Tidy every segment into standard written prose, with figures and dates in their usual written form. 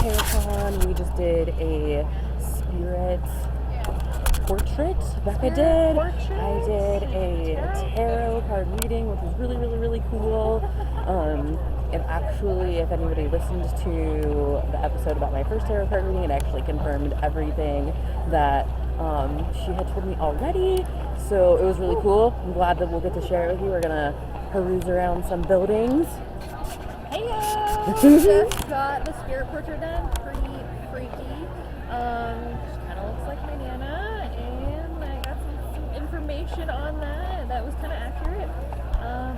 PARACON. We just did a spirit portrait. Becca did. I did a tarot card reading, which was really, really, really cool. It actually, if anybody listened to the episode about my first tarot card reading, it actually confirmed everything that she had told me already. So it was really cool. I'm glad that we'll get to share it with you. We're gonna peruse around some buildings. Hey just got the spirit portrait done. Pretty freaky. She kind of looks like my Nana, and I got some information on that. That was kind of accurate.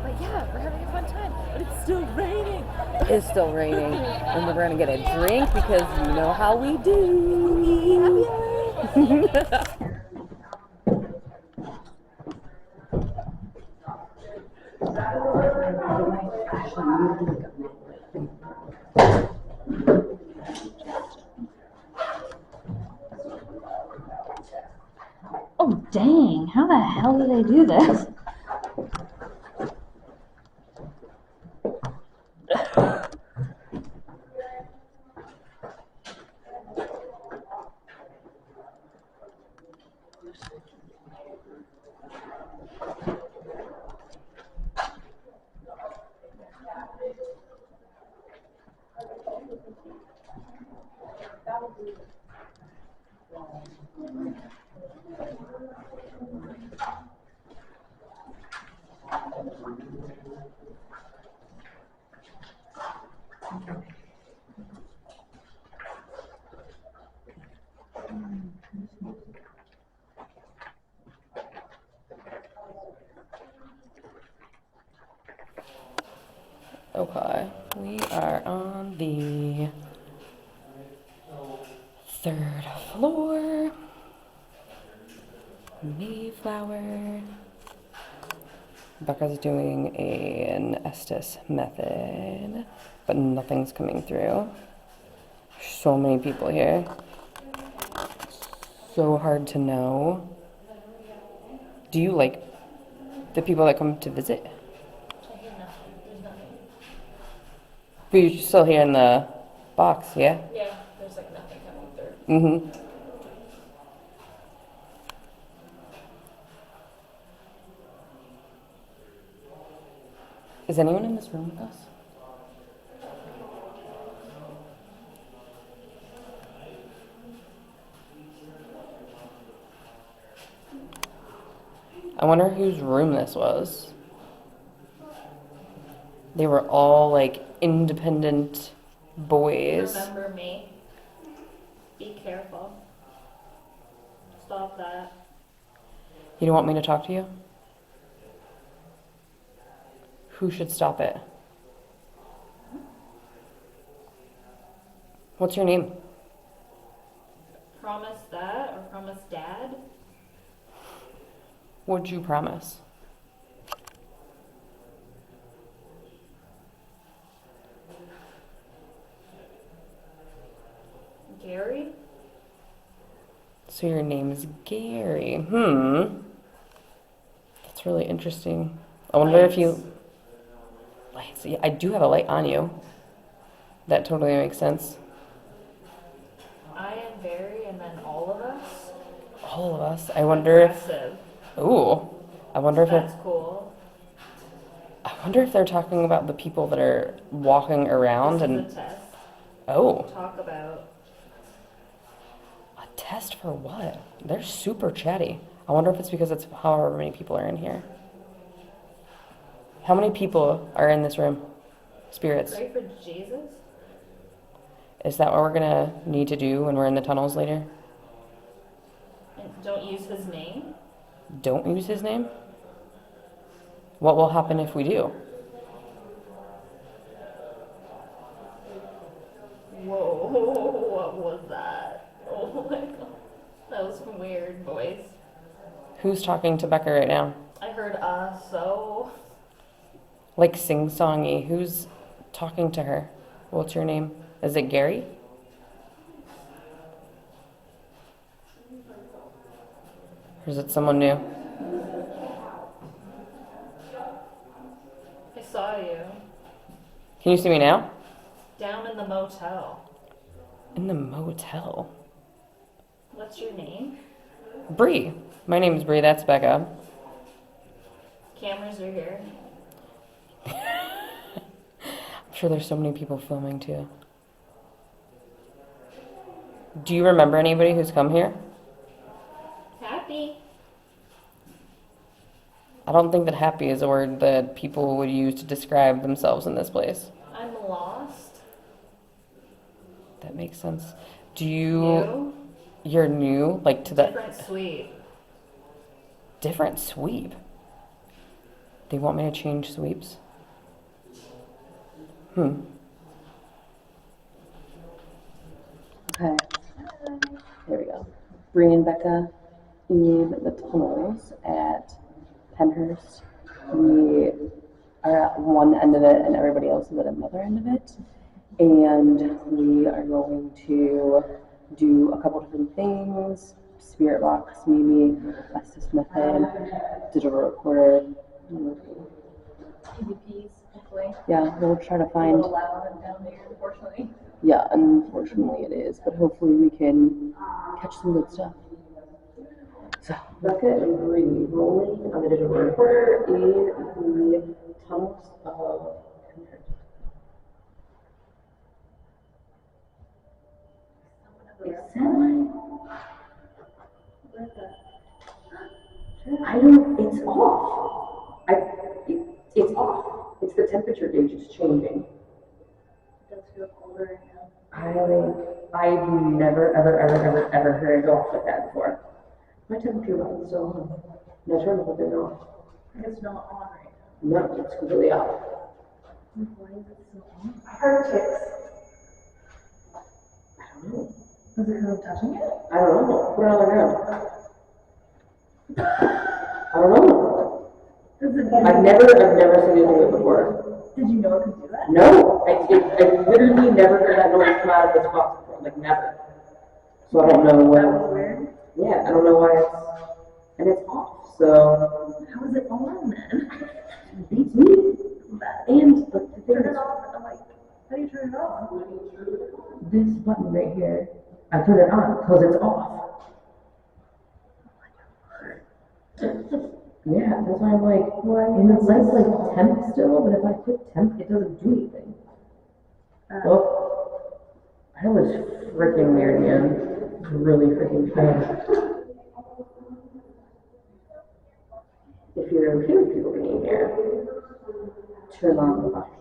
But yeah, we're having a fun time. But it's still raining. It's still raining, and we're gonna get a drink because you know how we do. Oh dang, how the hell did they do this? Okay, we are on the 3rd floor. Mayflower. Becca's doing an Estes method, but nothing's coming through. So many people here. So hard to know. Do you like the people that come to visit? But you're still here in the box, yeah? Yeah, there's like nothing coming through. Mm-hmm. Is anyone in this room with us? I wonder whose room this was. They were all like independent boys. Remember me. Be careful. Stop that. You don't want me to talk to you? Who should stop it? What's your name? Promise that or promise dad? What'd you promise? Gary? So your name is Gary. That's really interesting. I wonder if you... Lights. Yeah, I do have a light on you. That totally makes sense. I am Barry, and then all of us? All of us. I wonder if... Aggressive. Ooh. I wonder if That's cool. I wonder if they're talking about the people that are walking around This and... is a test. Oh. Talk about. A test for what? They're super chatty. I wonder if it's because it's however many people are in here. How many people are in this room? Spirits. Pray for Jesus? Is that what we're gonna need to do when we're in the tunnels later? And don't use his name? Don't use his name? What will happen if we do? Whoa, what was that? Oh my god. That was a weird voice. Who's talking to Becca right now? I heard so. Like sing-songy. Who's talking to her? What's your name? Is it Gary? Or is it someone new? I saw you. Can you see me now? Down in the motel. In the motel. What's your name? Bree. My name is Bree. That's Becca. Cameras are here. I'm sure there's so many people filming too. Do you remember anybody who's come here? Happy. I don't think that happy is a word that people would use to describe themselves in this place. I'm lost. That makes sense. Do you... You're new? Like to the... Different suite. Different sweep? They want me to change sweeps? Okay. There we go. Bree and Becca in the tunnels at Pennhurst. We are at one end of it and everybody else is at another end of it. And we are going to do a couple different things. Spirit box, maybe, Estes method, digital recorder. EVPs, hopefully. Yeah, we'll try to find... It's a little loud down there, unfortunately. Yeah, unfortunately it is, but hopefully we can catch some good stuff. So, Becca and Bree rolling on the digital recorder in the tunnels of Pennhurst. It said I don't, it's off. It's off. It's the temperature gauge is changing. It does feel colder right now. I've never, ever heard it go off like that before. My temperature button's still on. No, turn the whole thing off. It's not on right now. No, it's completely off. Why is it so on? I heard ticks. I don't know. Is it because I'm touching it? I don't know. Put it on the ground. I don't know. I've never seen it do it before. Did you know it could do that? No, I literally never heard that noise come out of this box before, like never. So I don't know what. That was weird. Yeah, I don't know why it's off. So How is it on then? it beats me. And the thing Turn is, it off. I'm like, how do you turn it on? this button right here, I turn it on because it's off. Yeah, that's why I'm like, and it says like temp still, but if I click temp, it doesn't do anything. Well, that was freaking weird, man. Really freaking weird. If you're okay with people being here, turn on the flashlight.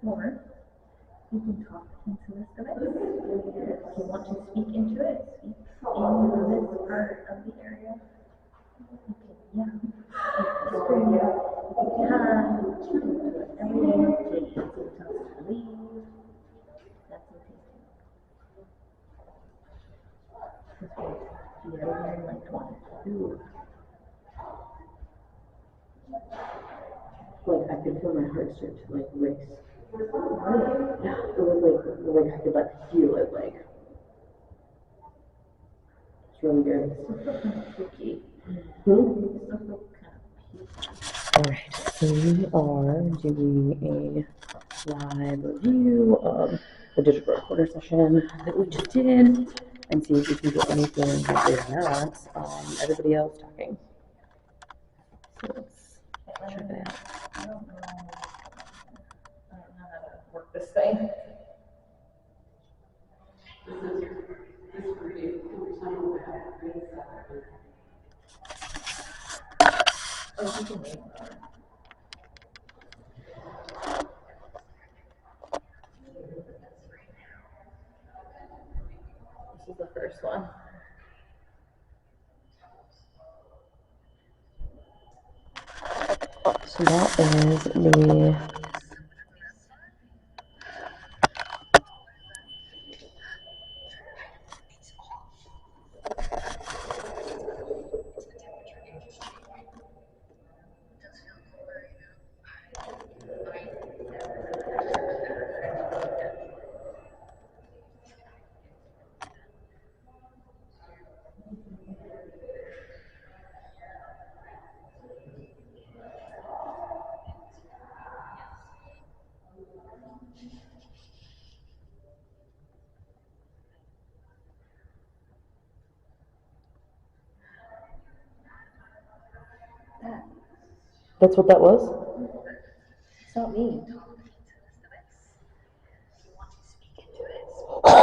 Or you can talk into this device. If you want to speak into it, speak in this part of the area. Okay, yeah. It's pretty everything please. Tell us to leave. That's okay. This way, you gotta learn like 22. Like I could feel my heart start to like race. Yeah, it was like I could like feel it like. It's really good. Spooky. Alright, so we are doing a live review of the digital recorder session that we just did and see if we can get anything that is not everybody else talking. So let's check it out. I don't know how to work this thing. Oh, you can make that. This is the first one. So that is the That's what that was? It's not me.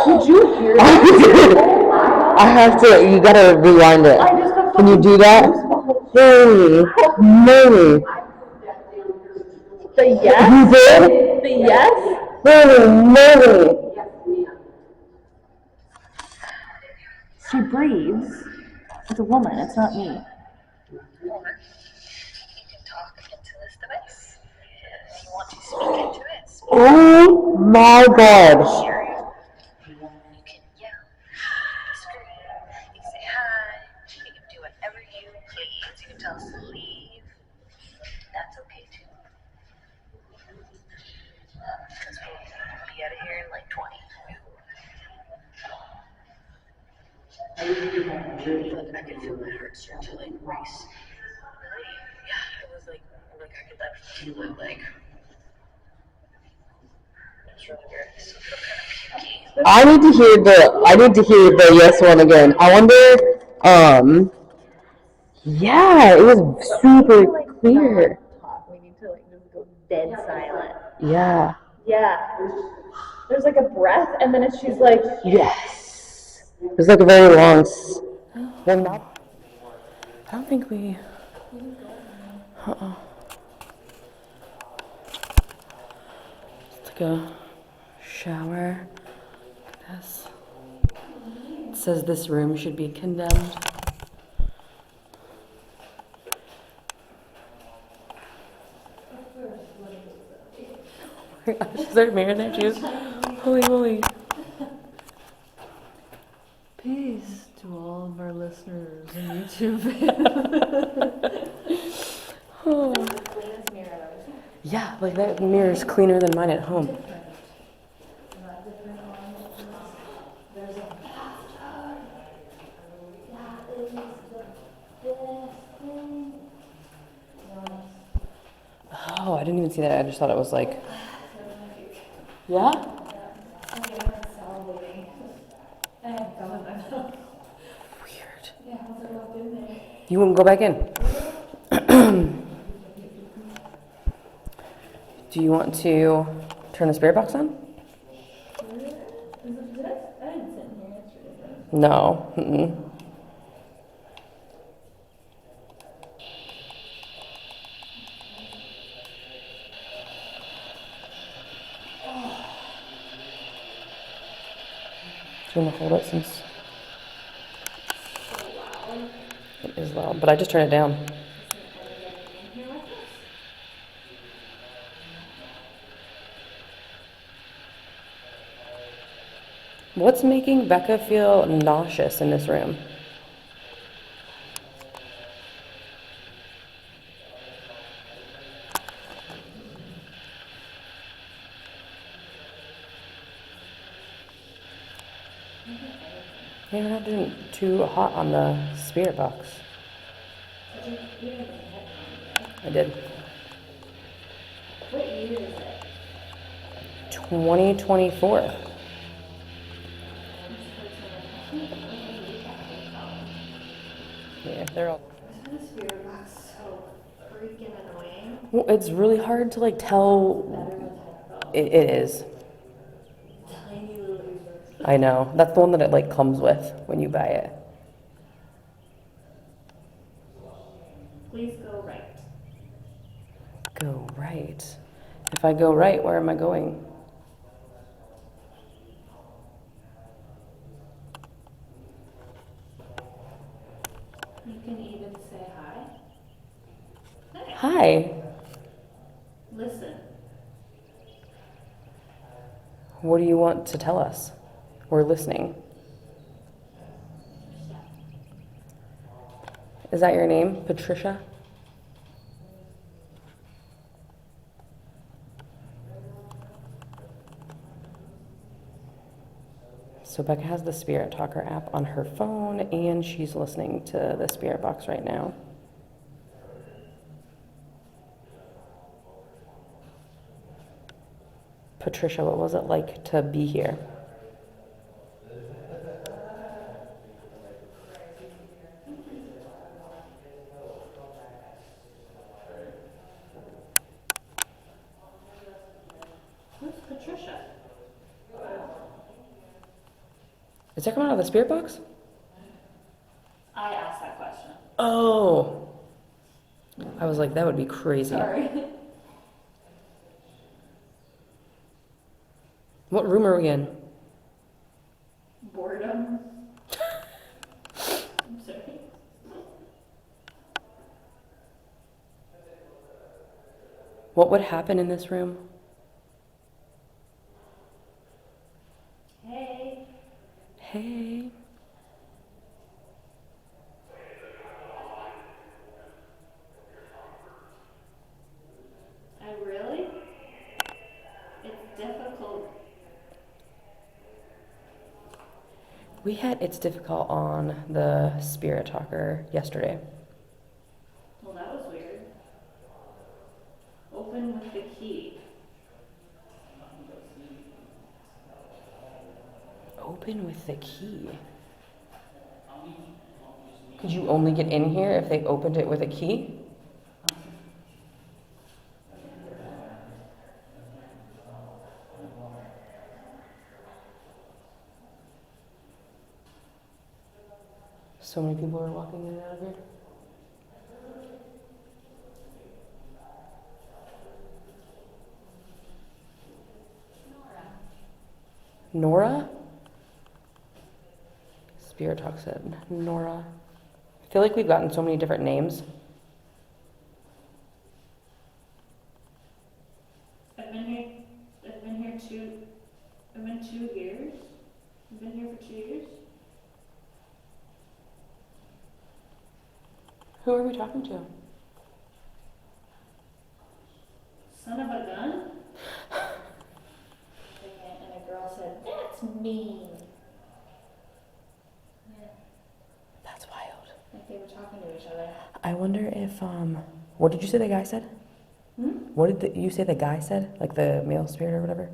Did you hear that? I have to, you gotta rewind it. Can you do that? Holy moly. The yes? You did? The yes? Holy moly. She breathes. It's a woman, it's not me. Oh my god. I need to hear the yes one again. I wonder, yeah, it was super clear. We need to just go dead silent. Yeah. Yeah. There's like a breath, and then she's like, Yes. It was like a very long. Then not. I don't think we. Let's take a shower. Yes. It says this room should be condemned. Oh my gosh, is there a mirror in there too? Holy moly. Peace to all of our listeners on YouTube. Oh. Yeah, like that mirror is cleaner than mine at home. Oh, I didn't even see that. I just thought it was like. Yeah? Weird. You wouldn't go back in? Do you want to turn the spirit box on? No. Mm-mm. Do you want to hold it since it is loud? But I just turned it down. What's making Becca feel nauseous in this room? Yeah, we're not doing too hot on the spirit box. I did. what year is it? 2024. Yeah, they're all. Isn't the spirit box so freaking annoying? Well, it's really hard to like tell. It is. I know. That's the one that it like comes with when you buy it. Please go right. Go right. If I go right, where am I going? You can even say hi. Hi. Listen. What do you want to tell us? We're listening. Is that your name, Patricia? So Becca has the Spirit Talker app on her phone, and she's listening to the Spirit Box right now. Patricia, what was it like to be here? Is that coming out of the spirit box? I asked that question. Oh. I was like, that would be crazy. Sorry. What room are we in? Boredom. I'm sorry. What would happen in this room? Hey. Hey. Really? It's difficult. We had It's Difficult on the Spirit Talker yesterday. Well, that was weird. Open with the key. Open with the key. Could you only get in here if they opened it with a key? So many people are walking in and out of here. Nora? Spirit Talk said Nora. I feel like we've gotten so many different names. I've been here 2 years. I've been here for 2 years. Who are we talking to? Son of a gun? And a girl said, that's mean. Yeah, That's wild. like they were talking to each other. I wonder if, what did you say the guy said? What did you say the guy said? Like the male spirit or whatever?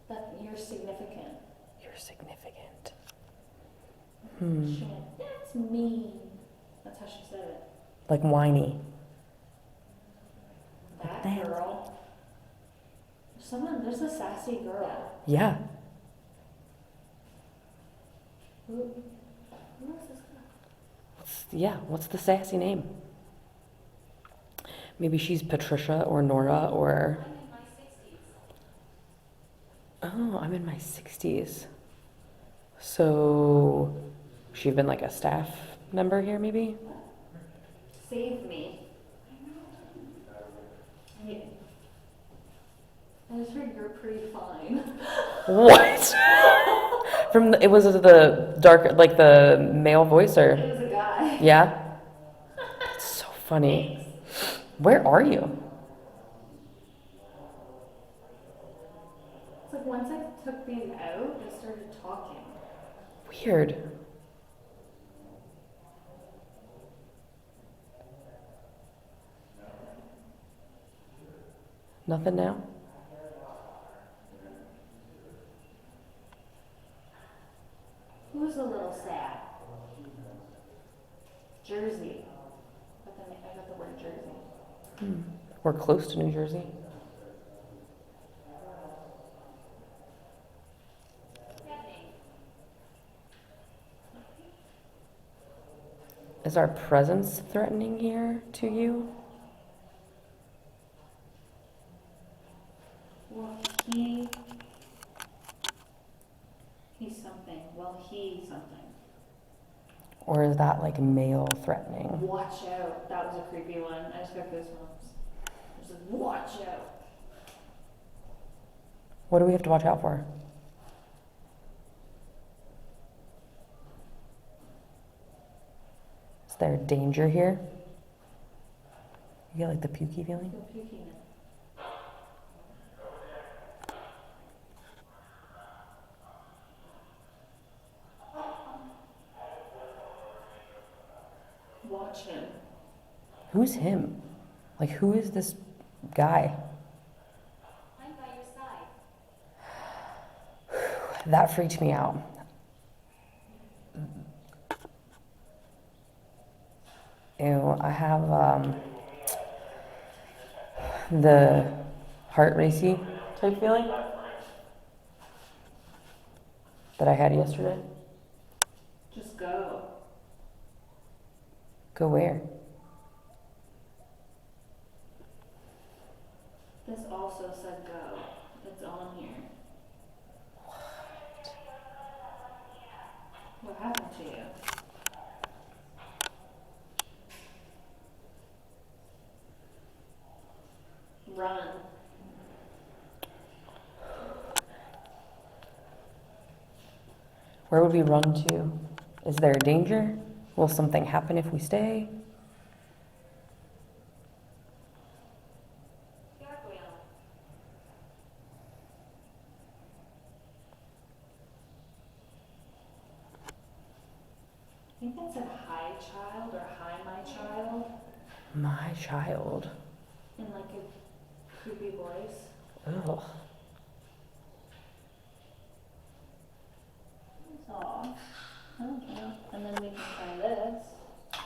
That you're significant. You're significant. She went, that's mean. That's how she said it. Like whiny. That Damn. girl. There's a sassy girl. Yeah. Who is this girl? Yeah, what's the sassy name? Maybe she's Patricia or Nora or... I'm in my 60s. Oh, I'm in my 60s. So, she's been like a staff member here, maybe? Save me. I just heard you're pretty fine. What? It was the dark, like the male voice, or? It was a guy. Yeah? It's so funny. Where are you? It's like once I took these out, I started talking. Weird. Nothing now? Who's a little sad? Jersey. But then I got the word Jersey. We're close to New Jersey. Is our presence threatening here to you? Well, he's something. Well, he something. Or is that like male threatening? Watch out. That was a creepy one. I just got goosebumps. I was like, watch out. What do we have to watch out for? Is there danger here? You get like the pukey feeling? Feel puking it. Watch him. Who's him? Like, who is this guy? I'm by your side. That freaked me out. Ew, I have the heart racy type feeling. that I had yesterday. Just go. Go where? This also said go. It's on here. What happened to you? Run. Where would we run to? Is there a danger? Will something happen if we stay? I think that said hi child or hi my child My child. in like a creepy voice. Ugh. Aw. I don't know. And then we can try this.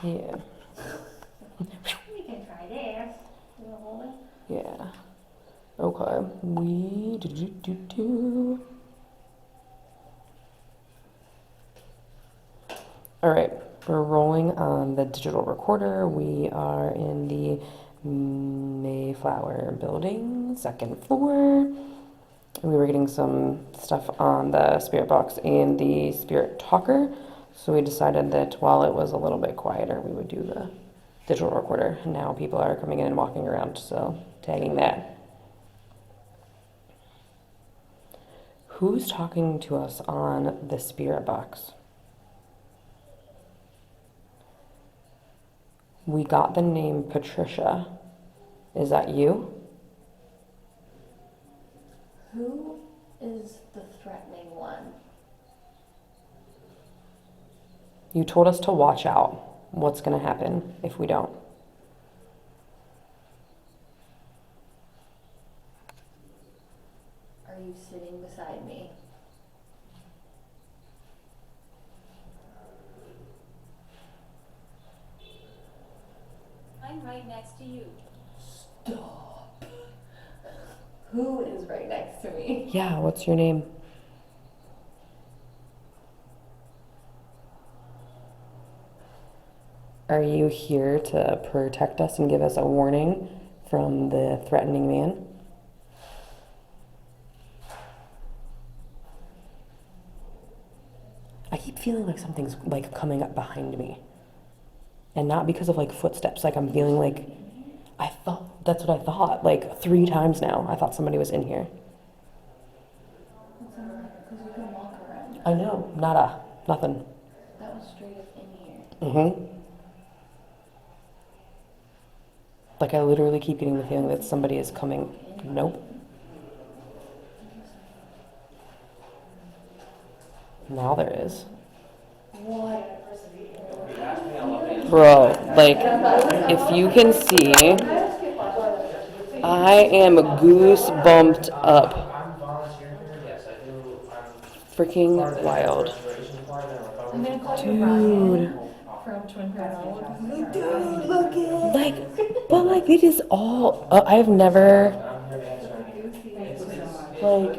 Yeah. We can try this. You wanna hold it? Yeah. Okay. We do. All right. We're rolling on the digital recorder. We are in the Mayflower building, second floor. We were getting some stuff on the spirit box and the spirit talker. So we decided that while it was a little bit quieter, we would do the digital recorder. Now people are coming in and walking around, so tagging that. Who's talking to us on the spirit box? We got the name Patricia. Is that you? Who is the threatening one? You told us to watch out. What's going to happen if we don't? Are you sitting beside me? I'm right next to you. Stop. Who is right next to me? Yeah, what's your name? Are you here to protect us and give us a warning from the threatening man? I keep feeling like something's like coming up behind me. And not because of like footsteps, like I'm feeling like that's what I thought, like 3 times now. I thought somebody was in here. Because we can walk around. I know, nada, nothing. That was straight up in here. Mm-hmm. Like I literally keep getting the feeling that somebody is coming. Nope. Now there is. What? Bro, like, if you can see, I am goose-bumped up. Freaking wild. I'm gonna call you Dude. Ryan from Twin Paranormal. Dude, look at Like, but like, it is all, I've never, like,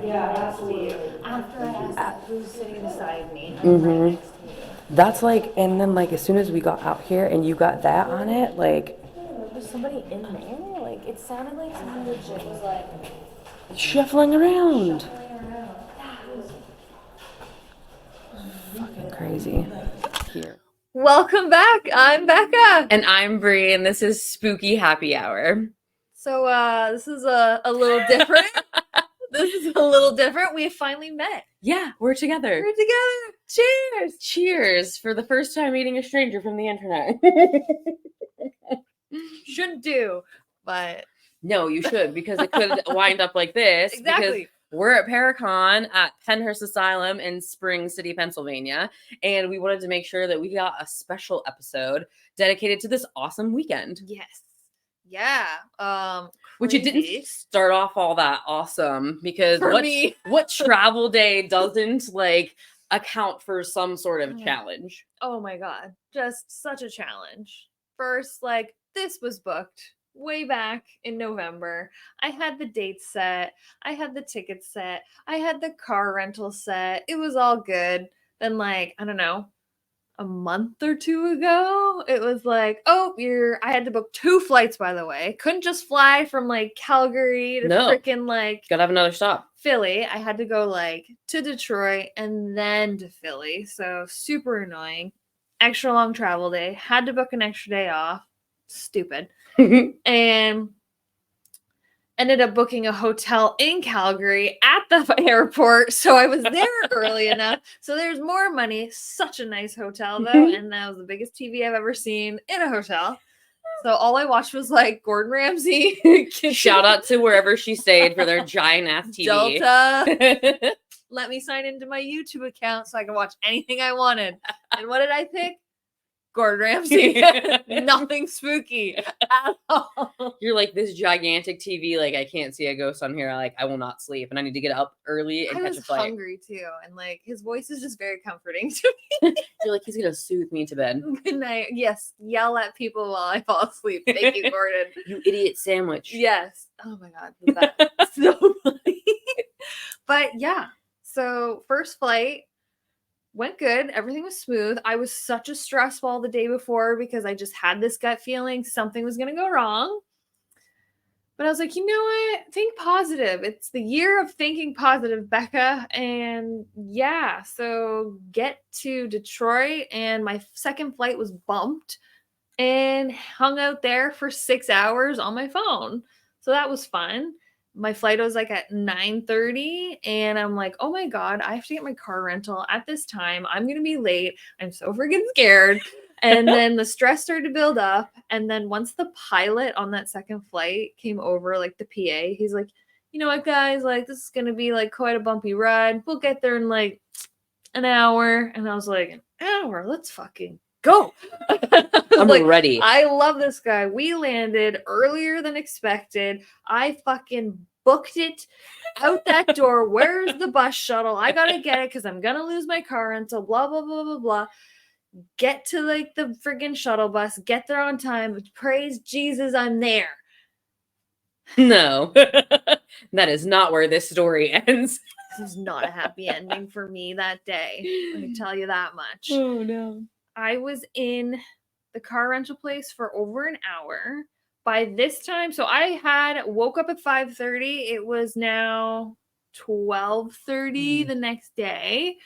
Yeah, absolutely. After I asked who's sitting beside me, I'm Mhm. right next to you. that's like, and then like, as soon as we got out here and you got that on it, like, Was somebody in there? Like, it sounded like someone legit was like shuffling around. shuffling around. Fucking crazy. Here. Welcome back. I'm Becca. And I'm Bree, and this is Spooky Happy Hour. So this is a little different. This is a little different. We have finally met. Yeah, we're together. We're together. Cheers. Cheers for the first time meeting a stranger from the internet. Shouldn't do, but No, you should, because it could wind up like this. exactly. Because we're at Paracon at Pennhurst Asylum in Spring City, Pennsylvania, and we wanted to make sure that we got a special episode dedicated to this awesome weekend. Yes. Yeah. Which it crazy. didn't start off all that awesome, because For me. what travel day doesn't like account for some sort of Yeah. challenge? Oh my god. Just such a challenge. First, like, this was booked way back in November. I had the dates set. I had the tickets set. I had the car rental set. It was all good. Then, like, I don't know, a month or two ago, it was like, oh, I had to book 2 flights, by the way. Couldn't just fly from like Calgary to No. freaking like Gotta have another stop. Philly. I had to go like to Detroit and then to Philly. So super annoying. Extra long travel day. Had to book an extra day off. Stupid. And ended up booking a hotel in Calgary at the airport. So I was there early enough. So there's more money. Such a nice hotel, though. And that was the biggest TV I've ever seen in a hotel. So all I watched was like Gordon Ramsay. Shout out to wherever she stayed for their giant ass TV. Delta. Let me sign into my YouTube account so I can watch anything I wanted. And what did I pick? Gordon Ramsay. Nothing spooky at all. You're like, this gigantic TV, like I can't see a ghost on here. Like I will not sleep, and I need to get up early and I catch was a flight. hungry too, and like his voice is just very comforting to me. You're like, he's gonna soothe me to bed. Good night. Yes, yell at people while I fall asleep. Thank you, Gordon. You idiot sandwich. Yes. Oh my god, that's so funny. But yeah, so first flight went good. Everything was smooth. I was such a stress ball the day before because I just had this gut feeling something was going to go wrong. But I was like, you know what? Think positive. It's the year of thinking positive, Becca. And yeah, so get to Detroit, and my second flight was bumped and hung out there for 6 hours on my phone. So that was fun. My flight was like at 9:30, and I'm like, oh my God, I have to get my car rental at this time. I'm going to be late. I'm so freaking scared. And then the stress started to build up. And then once the pilot on that second flight came over, like the PA, he's like, you know what, guys, like this is going to be like quite a bumpy ride. We'll get there in like an hour. And I was like, an hour? Let's fucking go. I'm like, ready. I love this guy. We landed earlier than expected. I fucking booked it out that door. Where's the bus shuttle? I gotta get it because I'm gonna lose my car rental. Blah blah blah blah blah. Get to like the friggin' shuttle bus. Get there on time. Praise Jesus, I'm there. No, that is not where this story ends. This is not a happy ending for me that day. I can tell you that much. Oh no. I was in the car rental place for over an hour. By this time, so I woke up at 5:30. It was now 12:30 the next day.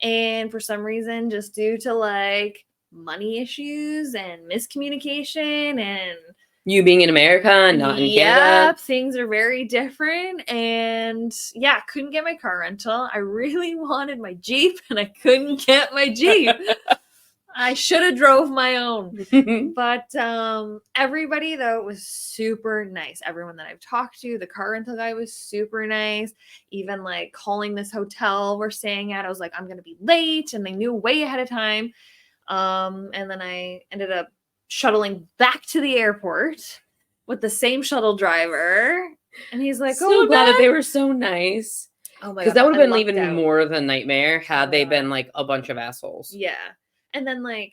And for some reason, just due to like money issues and miscommunication and You being in America and not in Canada. things are very different. And yeah, couldn't get my car rental. I really wanted my Jeep and I couldn't get my Jeep. I should have drove my own. But everybody, though, was super nice. Everyone that I've talked to, the car rental guy was super nice. Even like calling this hotel we're staying at, I was like, I'm going to be late. And they knew way ahead of time. And then I ended up shuttling back to the airport with the same shuttle driver. And he's like, so oh, glad that God. they were so nice. Oh my God. Because that would have been I even lucked out. more of a nightmare had they Yeah. been like a bunch of assholes. Yeah. And then like,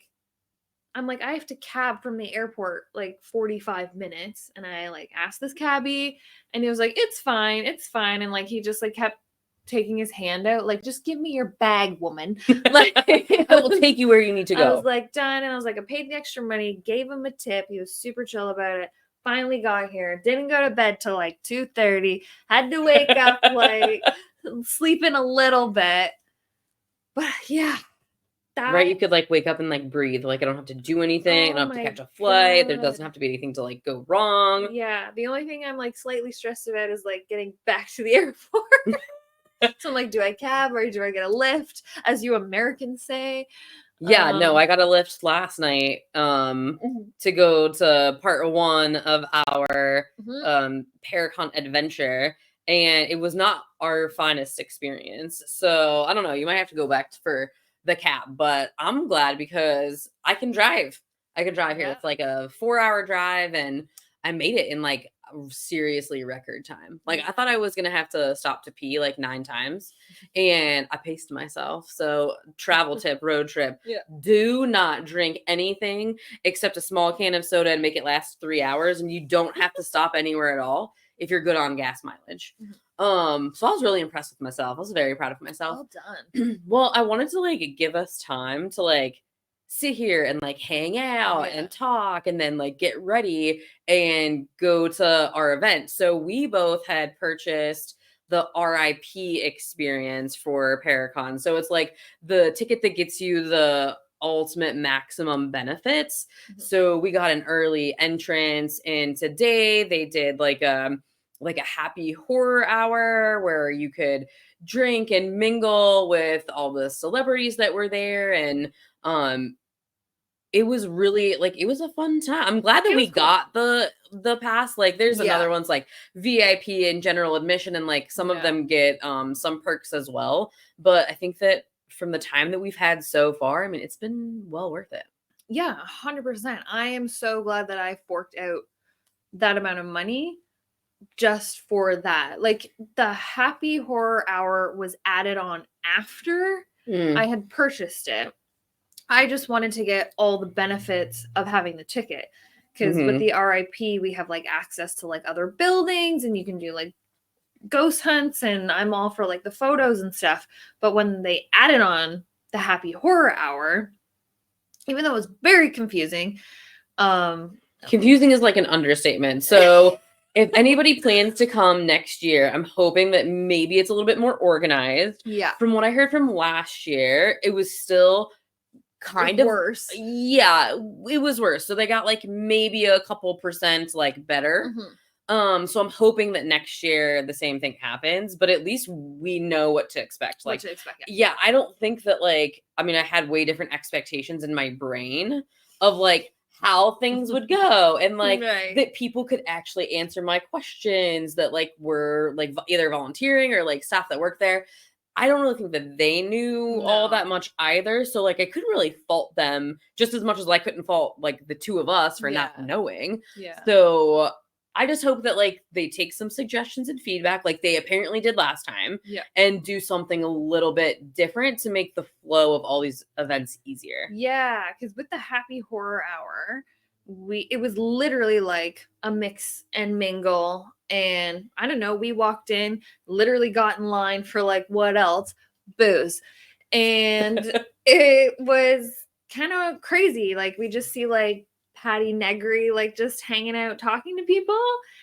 I'm like, I have to cab from the airport like 45 minutes. And I like asked this cabbie and he was like, it's fine. It's fine. And like, he just like kept taking his hand out. Like, just give me your bag, woman. Like, I will take you where you need to I go. was like, done. And I was like, I paid the extra money, gave him a tip. He was super chill about it. Finally got here. Didn't go to bed till like 2:30. Had to wake up, like sleeping a little bit. But yeah. Right, you could like wake up and like breathe. Like I don't have to do anything. I don't have to catch a flight. There doesn't have to be anything to like go wrong. Yeah, the only thing I'm like slightly stressed about is like getting back to the airport. So I'm like, do I cab or do I get a lift, as you Americans say? Yeah, no, I got a lift last night to go to part 1 of our Paracon adventure, and it was not our finest experience. So I don't know, you might have to go back for the cab, but I'm glad because I can drive. I can drive here. Yeah. It's like a 4-hour drive, and I made it in like seriously record time. Like I thought I was gonna have to stop to pee like 9 times, and I paced myself. So travel tip, road trip, do not drink anything except a small can of soda and make it last 3 hours, and you don't have to stop anywhere at all if you're good on gas mileage. So I was really impressed with myself. I was very proud of myself. Well done. Well, I wanted to like give us time to like sit here and like hang out and talk and then like get ready and go to our event. So we both had purchased the RIP experience for Paracon. So it's like the ticket that gets you the ultimate maximum benefits. So we got an early entrance, and today they did like a happy horror hour where you could drink and mingle with all the celebrities that were there. And it was really like, it was a fun time. I'm glad that we got the pass. Like there's another one's like VIP and general admission, and like some of them get some perks as well. But I think that from the time that we've had so far, I mean, it's been well worth it. Yeah, 100%. I am so glad that I forked out that amount of money just for that. Like the happy horror hour was added on after I had purchased it. I just wanted to get all the benefits of having the ticket, because with the RIP we have like access to like other buildings, and you can do like ghost hunts, and I'm all for like the photos and stuff. But when they added on the happy horror hour, even though it was very confusing, confusing is like an understatement. So if anybody plans to come next year, I'm hoping that maybe it's a little bit more organized. Yeah. From what I heard from last year, it was still kind of worse. Yeah, it was worse. So they got like maybe a couple percent like better. So I'm hoping that next year the same thing happens, but at least we know what to expect. Like, yeah, I don't think that like, I mean, I had way different expectations in my brain of like how things would go, and like that people could actually answer my questions that like were like either volunteering or like staff that worked there. I don't really think that they knew all that much either. So like I couldn't really fault them just as much as I couldn't fault like the two of us for not knowing. So I just hope that like they take some suggestions and feedback like they apparently did last time and do something a little bit different to make the flow of all these events easier. Yeah, because with the happy horror hour, it was literally like a mix and mingle. And I don't know, we walked in, literally got in line for like what else? Booze. And it was kind of crazy. Like we just see like Patty Negri like just hanging out talking to people,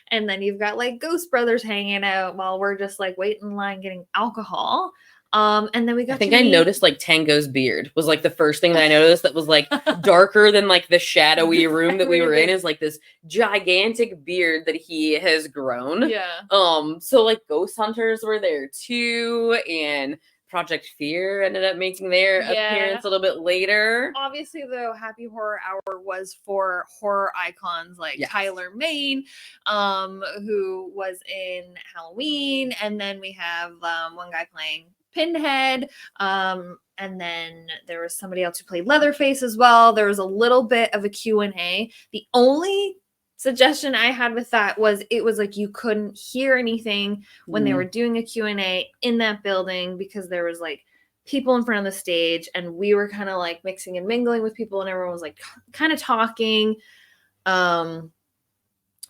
and then you've got like Ghost Brothers hanging out while we're just like waiting in line getting alcohol. And then we got I noticed like Tango's beard was like the first thing that I noticed that was like darker than like the shadowy room that we were in, is like this gigantic beard that he has grown. So like Ghost Hunters were there too, and Project Fear ended up making their appearance a little bit later. Obviously, though, Happy Horror Hour was for horror icons like Tyler Mane, who was in Halloween, and then we have one guy playing Pinhead, and then there was somebody else who played Leatherface as well. There was a little bit of a Q&A. The only suggestion I had with that was it was like you couldn't hear anything when they were doing a Q&A in that building, because there was like people in front of the stage, and we were kind of like mixing and mingling with people, and everyone was like kind of talking. But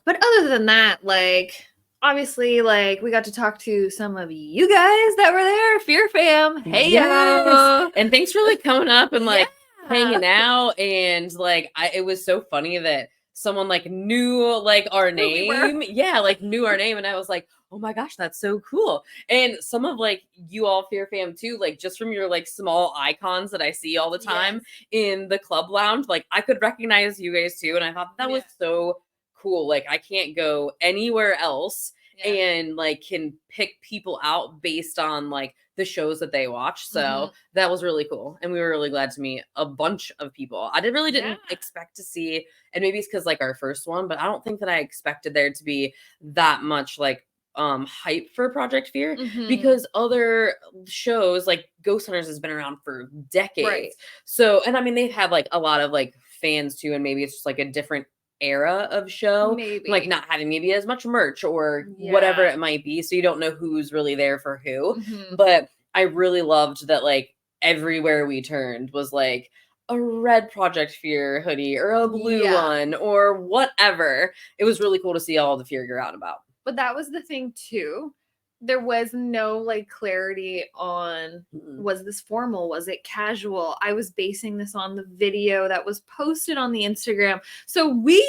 other than that, like obviously, like we got to talk to some of you guys that were there, Fear Fam. Hey, yes. And thanks for like coming up and like hanging out, and like it was so funny that someone like knew like our name. Like knew our name, and I was like, oh my gosh, that's so cool. And some of like you all Fear Fam too, like just from your like small icons that I see all the time in the club lounge, like I could recognize you guys too, and I thought that was so cool. Like I can't go anywhere else and like can pick people out based on like the shows that they watch. So that was really cool, and we were really glad to meet a bunch of people. I didn't expect to see, and maybe it's because like our first one, but I don't think that I expected there to be that much like hype for Project Fear, because other shows like Ghost Hunters has been around for decades. So, and I mean they've had like a lot of like fans too, and maybe it's just like a different era of show, Maybe. like not having maybe as much merch or whatever Yeah. it might be, so you don't know who's really there for who. Mhm. But I really loved that like everywhere we turned was like a red Project Fear hoodie or a blue Yeah. one or whatever. It was really cool to see all the fear you're out about. But that was the thing too. There was no like clarity on Mm-mm. was this formal? Was it casual? I was basing this on the video that was posted on the Instagram. So we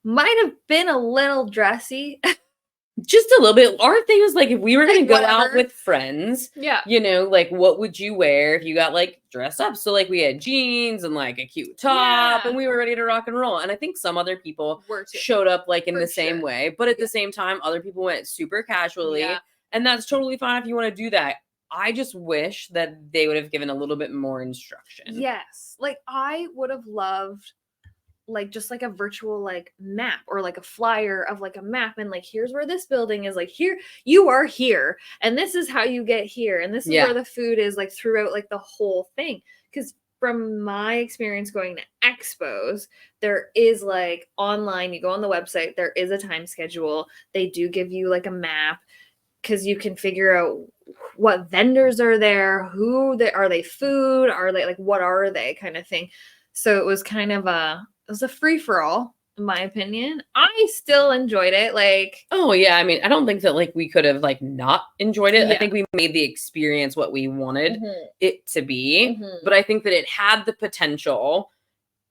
might have been a little dressy. Just a little bit. Our thing was like, if we were going to Like, go out whatever. with friends, Yeah. you know, like what would you wear if you got like dressed up? So like we had jeans and like a cute top Yeah. and we were ready to rock and roll. And I think some other people Were too. showed up like in For the same sure. way, but at Yeah. the same time, other people went super casually. Yeah. And that's totally fine if you want to do that. I just wish that they would have given a little bit more instruction. Yes. Like I would have loved like just like a virtual like map or like a flyer of like a map and like here's where this building is, like here you are here and this is how you get here and this is Yeah. where the food is, like throughout like the whole thing. Because from my experience going to expos, there is like online, you go on the website, there is a time schedule, they do give you like a map because you can figure out what vendors are there, who they are, they food, are they like what are they kind of thing. So it was kind of it was a free-for-all in my opinion. I still enjoyed it. Like, oh yeah, I mean, I don't think that like we could have like not enjoyed it. I Yeah. think we made the experience what we wanted Mhm. it to be, Mhm. but I think that it had the potential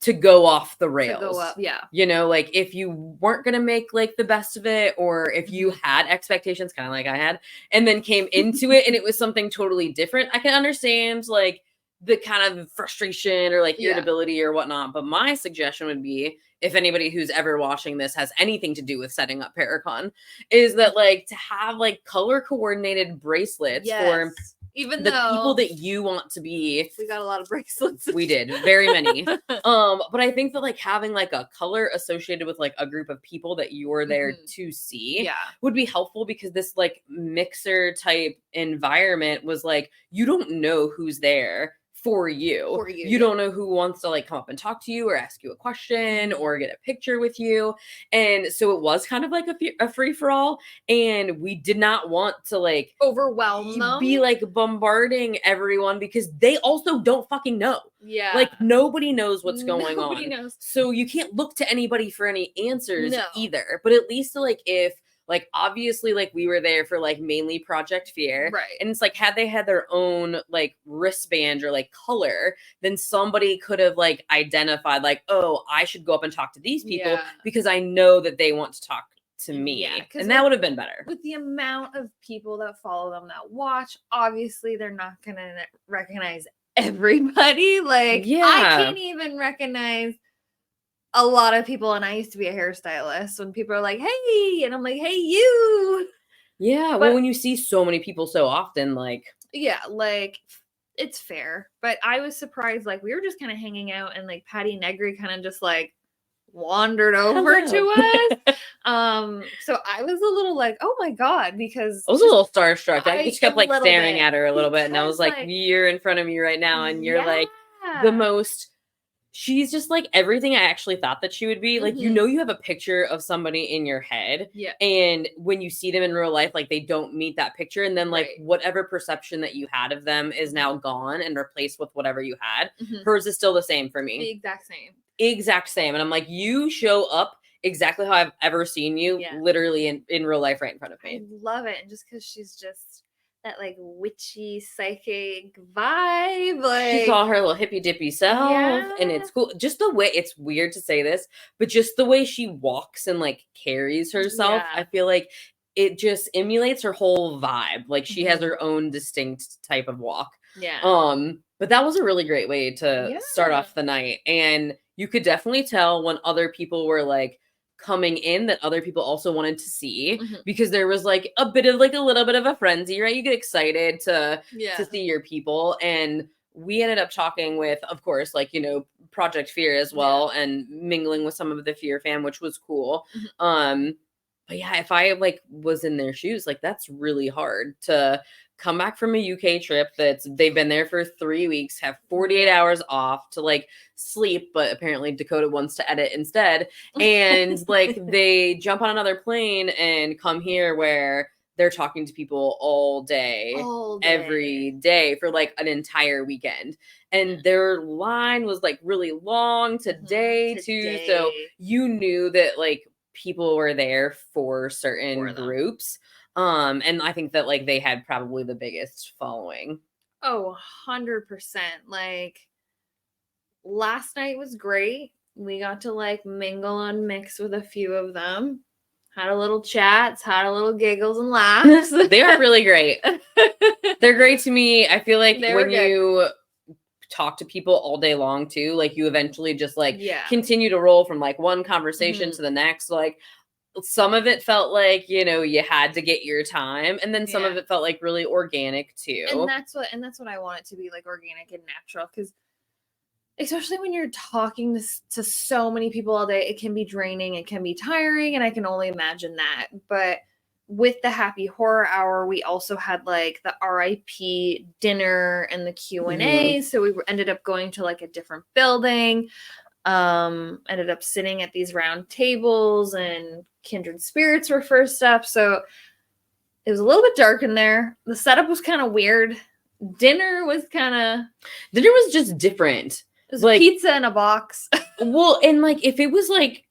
to go off the to rails. go up, yeah. You know, like if you weren't going to make like the best of it, or if you had expectations, kind of like I had, and then came into it and it was something totally different, I can understand like the kind of frustration or like Yeah. irritability or whatnot. But my suggestion would be, if anybody who's ever watching this has anything to do with setting up Paracon, is that like to have like color coordinated bracelets for Yes. Even the though people that you want to be. we got a lot of bracelets. We did very many. But I think that like having like a color associated with like a group of people that you're there Mhm. to see Yeah. would be helpful, because this like mixer type environment was like, you don't know who's there for you. For you, You yeah. don't know who wants to like come up and talk to you or ask you a question or get a picture with you. And so it was kind of like a free for all. And we did not want to like Overwhelm them. be like bombarding everyone, because they also don't fucking know. Yeah. Like nobody knows what's going Nobody on. knows. So you can't look to anybody for any answers No. either. But at least like if like obviously like we were there for like mainly Project Fear. Right. And it's like had they had their own like wristband or like color, then somebody could have like identified like, oh, I should go up and talk to these people Yeah. because I know that they want to talk to me. Yeah, 'cause and that would have been better. With the amount of people that follow them that watch, obviously they're not gonna recognize everybody. Like, Yeah. I can't even recognize a lot of people, and I used to be a hairstylist, when people are like, hey, and I'm like, hey, you. Yeah, But- well, when you see so many people so often, like, Yeah, like it's fair. But I was surprised, like we were just kind of hanging out and like Patty Negri kind of just like wandered over to us. So I was a little like, oh my God, because I was a little starstruck. I I- just kept a like little staring bit, at her a little bit, and I was because, like, like- you're in front of me right now, and you're like the Yeah. most. She's just like everything I actually thought that she would be. Like, you Mhm. know, you have a picture of somebody in your head, Yeah. and when you see them in real life, like they don't meet that picture, and then like Right. whatever perception that you had of them is now gone and replaced with whatever you had. Mhm. Hers is still the same for me. The exact same. Exact same. And I'm like, you show up exactly how I've ever seen you, Yeah. literally in real life right in front of I me. love it. And just because she's just that like witchy psychic vibe, like She's all her little hippy dippy self, and it's cool. Just the way, it's weird to say this, but just the way she walks and like carries herself, Yeah. I feel like it just emulates her whole vibe. Like she has Mhm. her own distinct type of walk. yeah. But that was a really great way to start Yeah. off the night. And you could definitely tell when other people were like coming in that other people also wanted to see, Mhm. because there was like a bit of like a little bit of a frenzy, right? You get excited to Yeah. see your people. And we ended up talking with, of course, like, you know, Project Fear as well, and mingling with some of the Fear fam, which was cool. Mhm. But yeah, if I like was in their shoes, like that's really hard to come back from a UK trip they've been there for 3 weeks, have 48 hours off to like sleep, but apparently Dakota wants to edit instead. And like they jump on another plane and come here where they're talking to people all day, every day for like an entire weekend. And their line was like really long today too. So you knew that like people were there for certain groups. And I think that like they had probably the biggest following. Oh, 100%. Like last night was great. We got to like mingle and mix with a few of them. Had a little chats, had a little giggles and laughs. They are really great. They're great to me. I feel like when you talk to people all day long too, like you eventually just like continue to roll from like one conversation to the next. Like some of it felt like, you know, you had to get your time, and then some of it felt like really organic too. And that's what I want it to be, like organic and natural, because especially when you're talking to so many people all day, it can be draining, it can be tiring, and I can only imagine that. But with the Happy Horror Hour, we also had like the RIP dinner and the Q&A. So we ended up going to like a different building, ended up sitting at these round tables, and kindred spirits were first up. So it was a little bit dark in there. The setup was kind of weird. Dinner was just different. It was like pizza in a box. Well, and like if it was like,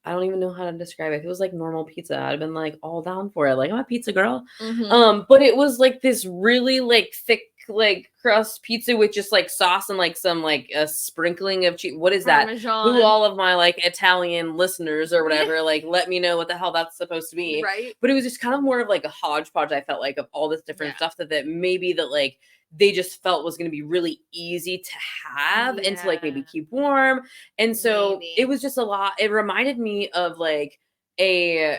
I don't even know how to describe it. If it was like normal pizza, I'd have been like all down for it. Like, I'm a pizza girl. But it was like this really like thick like crust pizza with just like sauce and like some like a sprinkling of cheese. What is Parmesan. That? Who all of my like Italian listeners or whatever, like let me know what the hell that's supposed to be. Right. But it was just kind of more of like a hodgepodge, I felt like, of all this different stuff that maybe that like they just felt was going to be really easy to have and to like maybe keep warm. And so it was just a lot. It reminded me of like a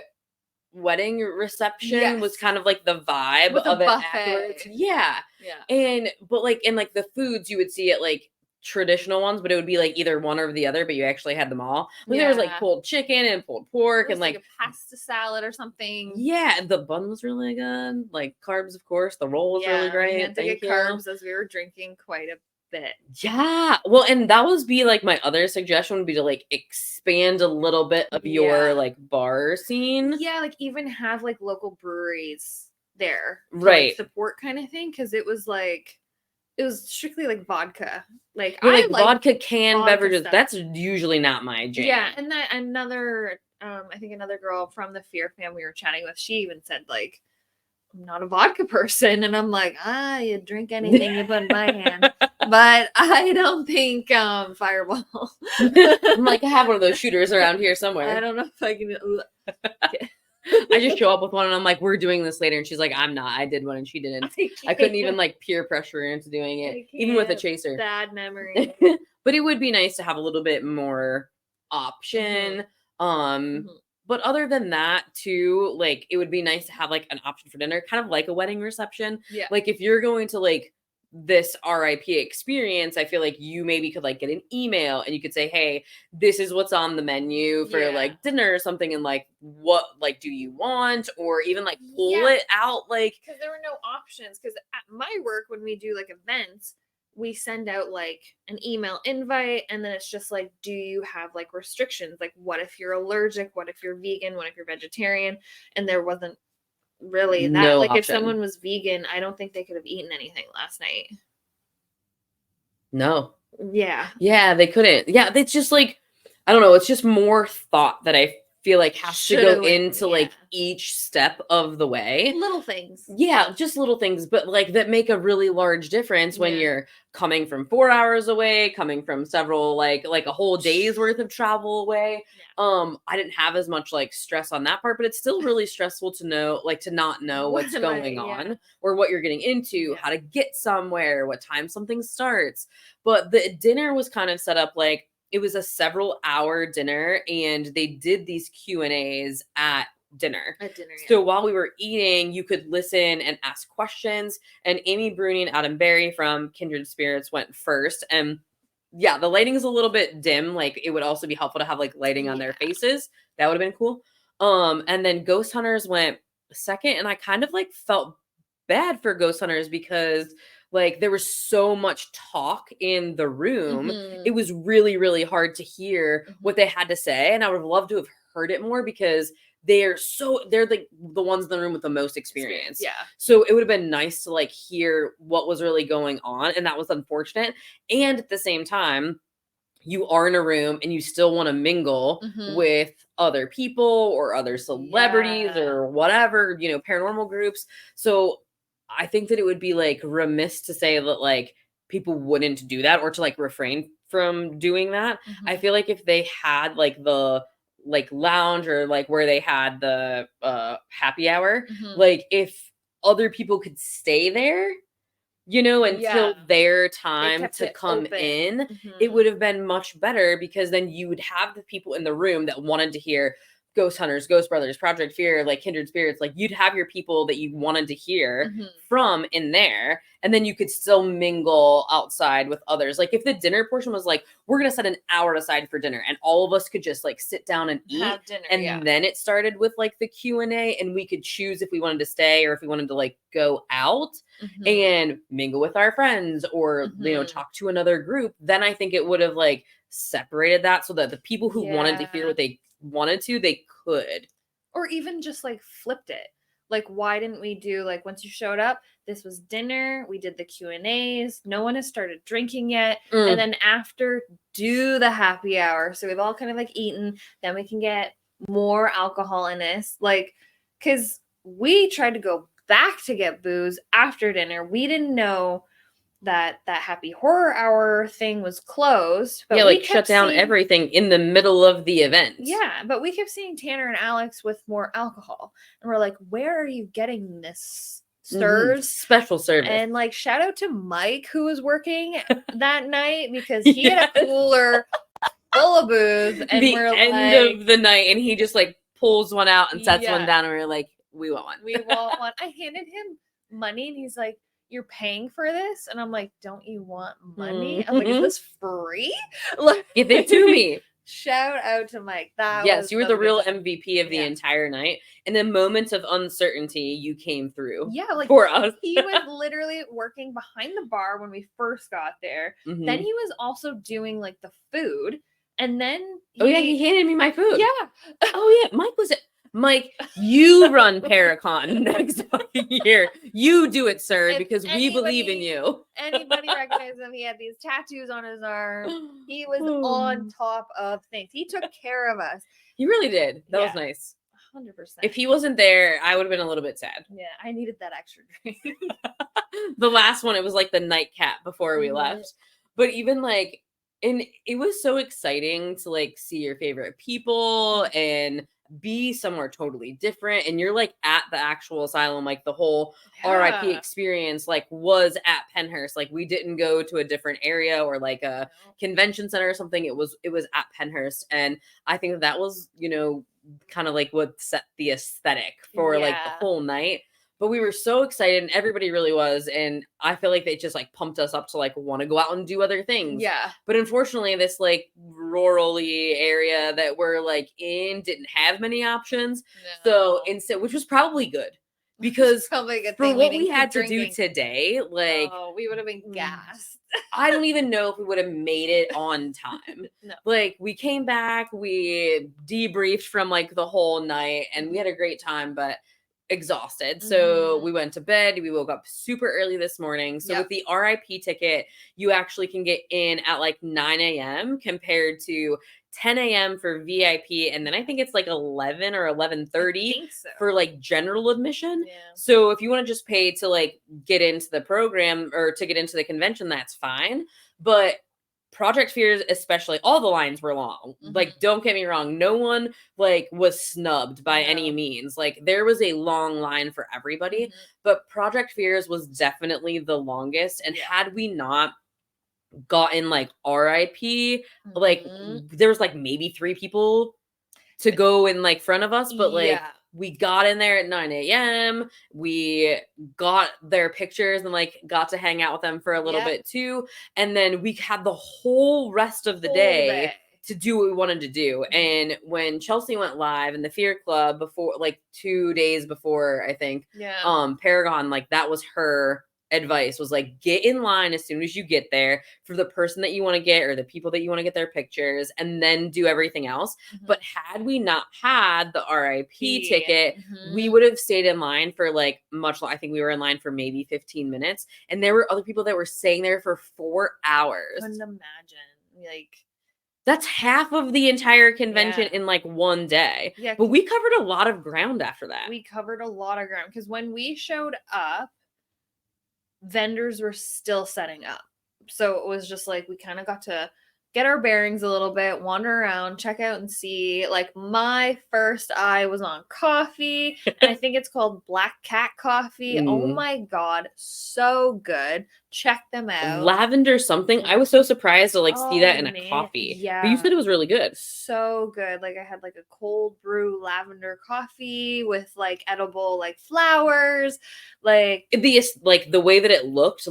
wedding reception was kind of like the vibe with of a it buffet. afterwards. And but like in like the foods you would see it like traditional ones, but it would be like either one or the other, but you actually had them all. Like there was like pulled chicken and pulled pork and like a pasta salad or something. Yeah, the bun was really good. Like carbs, of course. The roll was really great. We had to get carbs as we were drinking quite a bit. Yeah. Well, and that would be like my other suggestion would be to like expand a little bit of your like bar scene. Yeah, like even have like local breweries there. To, right. Like, support kind of thing, because it was strictly like vodka. Like I like vodka canned beverages. Stuff. That's usually not my jam. Yeah, and that I think another girl from the Fear fam we were chatting with, she even said like, I'm not a vodka person, and I'm like, you drink anything you put in my hand, but I don't think Fireball. I'm like, I have one of those shooters around here somewhere. I don't know if I can. I just show up with one and I'm like, we're doing this later. And she's like, I'm not. I did one and she didn't. I couldn't even like peer pressure her into doing it, even with a chaser. Bad memory. But it would be nice to have a little bit more option. But other than that too, like it would be nice to have like an option for dinner, kind of like a wedding reception. Yeah. Like if you're going to like this RIP experience, I feel like you maybe could like get an email and you could say, hey, this is what's on the menu for like dinner or something, and like what like do you want, or even like pull it out, like because there were no options. Because at my work, when we do like events, we send out like an email invite, and then it's just like, do you have like restrictions, like what if you're allergic, what if you're vegan, what if you're vegetarian? And there wasn't really that. No like option. If someone was vegan, I don't think they could have eaten anything last night. No. Yeah, they couldn't. It's just like, I don't know, it's just more thought that I feel like has to go into like each step of the way. Little things. Yeah, just little things, but like that make a really large difference when you're coming from 4 hours away, coming from several like a whole day's worth of travel away. I didn't have as much like stress on that part, but it's still really stressful to know, like to not know what's going on or what you're getting into, how to get somewhere, what time something starts. But the dinner was kind of set up like it was a several hour dinner, and they did these Q&As at dinner. So while we were eating, you could listen and ask questions. And Amy Bruni and Adam Berry from Kindred Spirits went first. And the lighting is a little bit dim. Like it would also be helpful to have like lighting on their faces. That would have been cool. And then Ghost Hunters went second, and I kind of like felt bad for ghost hunters because like there was so much talk in the room. Mhm. It was really, really hard to hear what Mhm. they had to say. And I would have loved to have heard it more because they're like the ones in the room with the most experience. Yeah. So it would have been nice to like hear what was really going on. And that was unfortunate. And at the same time, you are in a room and you still want to mingle Mhm. with other people or other celebrities Yeah. or whatever, paranormal groups. So I think that it would be like remiss to say that like people wouldn't do that or to like refrain from doing that. I Mhm. feel like if they had like the like lounge or like where they had the happy hour, Mhm. like if other people could stay there until Yeah. their They time kept to it come open. in, it Mhm. would have been much better because then you would have the people in the room that wanted to hear Ghost Hunters, Ghost Brothers, Project Fear, like Kindred Spirits. Like you'd have your people that you wanted to hear Mhm. from in there, and then you could still mingle outside with others. Like if the dinner portion was like, we're gonna set an hour aside for dinner, and all of us could just like sit down and eat, Have dinner. and Yeah. then it started with like the Q&A, and we could choose if we wanted to stay or if we wanted to like go out Mhm. and mingle with our friends or Mhm. talk to another group, then I think it would have like separated that so that the people who wanted to hear Yeah. what they wanted to, they could. Or even just like flipped it. Like, why didn't we do like once you showed up, this was dinner, we did the Q&As, no one has started drinking yet, and then after do the happy hour. So we've all kind of like eaten, then we can get more alcohol in us. Like, because we tried to go back to get booze after dinner. We didn't know that happy horror hour thing was closed, but Yeah, we like shut kept down seeing, everything in the middle of the event. yeah, but we kept seeing Tanner and Alex with more alcohol. And we're like, where are you getting this stirs? Special service. And like, shout out to Mike who was working that night because he had a Yes. cooler full of booze. And the we're end like, of the night, and he just like pulls one out and sets one Yeah. down, and we're like, we want one. we want one. I handed him money and he's like, you're paying for this? And I'm like, don't you want money? I'm like, is this free? Like, Give it to me. Shout out to Mike. That Yes, was you were that the was a real good time. MVP of the Yeah. entire night. In the moments of uncertainty, you came through. Yeah, like for us. he was literally working behind the bar when we first got there. Mhm. Then he was also doing like the food, and then he handed me my food. Yeah. Oh yeah, Mike, you run Paracon next fucking year. You do it, sir, If because we believe in you. Anybody recognized him? He had these tattoos on his arm. He was on top of things. He took care of us. He really did. That was Yeah. nice. 100%. If he wasn't there, I would have been a little bit sad. Yeah, I needed that extra drink. The last one, it was like the nightcap before we Mhm. left. But even like, and it was so exciting to like see your favorite people and be somewhere totally different. And you're like at the actual asylum, like the whole RIP Yeah. experience like was at Pennhurst. Like we didn't go to a different area or like a convention center or something. It was at Pennhurst. And I think that was, kind of like what set the aesthetic for like the Yeah. whole night. But we were so excited and everybody really was. And I feel like they just like pumped us up to like want to go out and do other things. Yeah. But unfortunately, this like rural-y area that we're like in didn't have many options. So No. instead, which was probably good because Probably a good for thing what didn't we keep had to do drinking. today, like we would have been gassed. I don't even know if we would have made it on time. No. Like we came back, we debriefed from like the whole night and we had a great time, but exhausted. So Mhm. we went to bed. We woke up super early this morning. So Yep. with the RIP ticket, you actually can get in at like 9 a.m. compared to 10 a.m. for VIP. And then I think it's like 11 or 11:30 think so. for like general admission. Yeah. So if you want to just pay to like get into the program or to get into the convention, that's fine. But Project Fears, especially, all the lines were long. Like, don't get me wrong, no one like was snubbed by any No. means. Like, there was a long line for everybody, Mhm. but Project Fears was definitely the longest. And Yeah. had we not gotten like RIP, like Mhm. there was like maybe 3 people to go in like front of us, but like Yeah. we got in there at 9 a.m. We got their pictures and like got to hang out with them for a little Yep. bit too. And then we had the whole rest of the Whole day day. to do what we wanted to do. And when Chelsea went live in the Fear Club before, like 2 days before, I think, Paragon, like that was her advice, was like, get in line as soon as you get there for the person that you want to get or the people that you want to get their pictures, and then do everything else. But had we not had the RIP ticket, we would have stayed in line for like much I think we were in line for maybe 15 minutes, and there were other people that were staying there for 4 hours. Couldn't imagine. Like, that's half of the entire convention in like one day. Yeah, but we covered a lot of ground after that. We covered a lot of ground because when we showed up, vendors were still setting up. So it was just like we kind of got to get our bearings a little bit, wander around, check out and see. Like my first eye was on coffee, and I think it's called Black Cat Coffee. Oh my God, so good. Check them out. Lavender something. I was so surprised to like see that in a coffee. Yeah. But you said it was really good. So good. Like I had like a cold brew lavender coffee with like edible like flowers. Like the way that it looked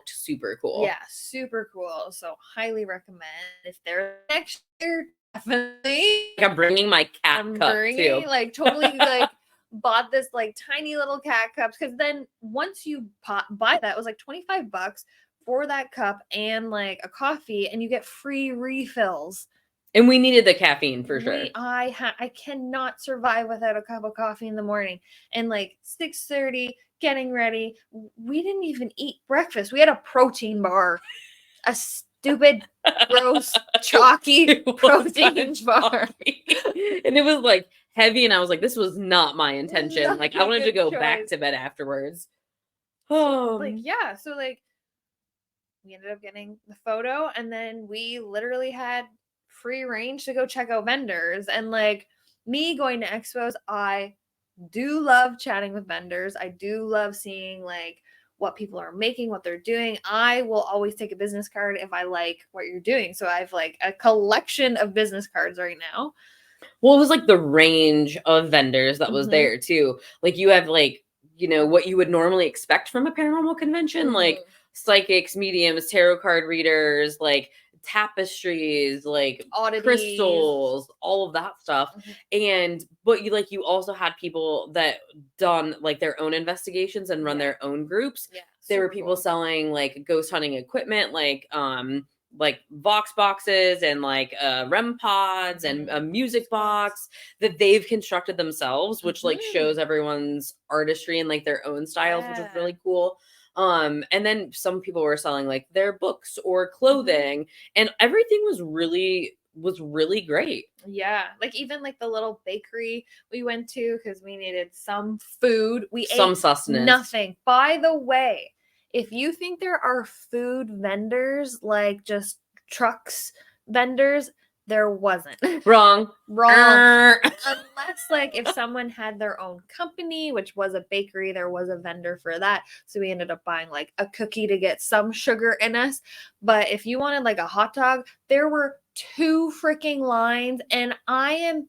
super cool. Yeah, super cool. So highly recommend if they're next year, definitely. Like I'm bringing my cat cup too. Like totally like bought this like tiny little cat cups, because then once you buy that, it was like $25 for that cup and like a coffee, and you get free refills. And we needed the caffeine for sure. I cannot survive without a cup of coffee in the morning. And like 6:30, getting ready, we didn't even eat breakfast. We had a protein bar, a stupid, gross, chalky protein bar, and it was like heavy, and I was like, this was not my intention. Not like I wanted to go choice. back to bed afterwards. Oh, like yeah. So like we ended up getting the photo, and then we literally had free range to go check out vendors. And like me going to expos, I do love chatting with vendors. I do love seeing like what people are making, what they're doing. I will always take a business card if I like what you're doing. So I've like a collection of business cards right now. Well, it was like the range of vendors that was there too. Like you have like, you know, what you would normally expect from a paranormal convention, like psychics, mediums, tarot card readers, like tapestries, like oddities, crystals, all of that stuff. But you also had people that done like their own investigations and run their own groups. There were people selling like ghost hunting equipment, like Vox boxes and like REM pods and a music box that they've constructed themselves, which like shows everyone's artistry and like their own styles, which is really cool. And then some people were selling like their books or clothing, and everything was really great. Yeah, like even like the little bakery we went to because we needed some food. We some ate sustenance. Nothing. By the way, if you think there are food vendors, like just trucks vendors, there wasn't. Wrong. Unless like if someone had their own company, which was a bakery, there was a vendor for that. So we ended up buying like a cookie to get some sugar in us. But if you wanted like a hot dog, there were 2 freaking lines. And I am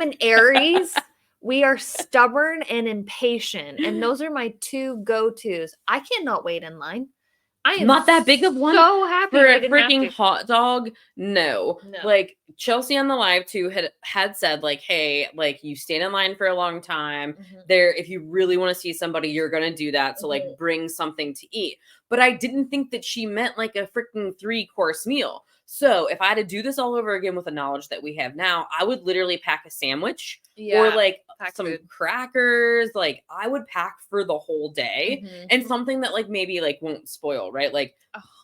an Aries. We are stubborn and impatient. And those are my 2 go-tos. I cannot wait in line. I am not that big of one. So happy for a freaking hot dog. No. No. Like Chelsea on the live too had said like, hey, like you stand in line for a long time. There, if you really want to see somebody, you're gonna do that. So like bring something to eat. But I didn't think that she meant like a freaking 3-course meal. So if I had to do this all over again with the knowledge that we have now, I would literally pack a sandwich or like some crackers. Like I would pack for the whole day and something that like maybe like won't spoil, right? Like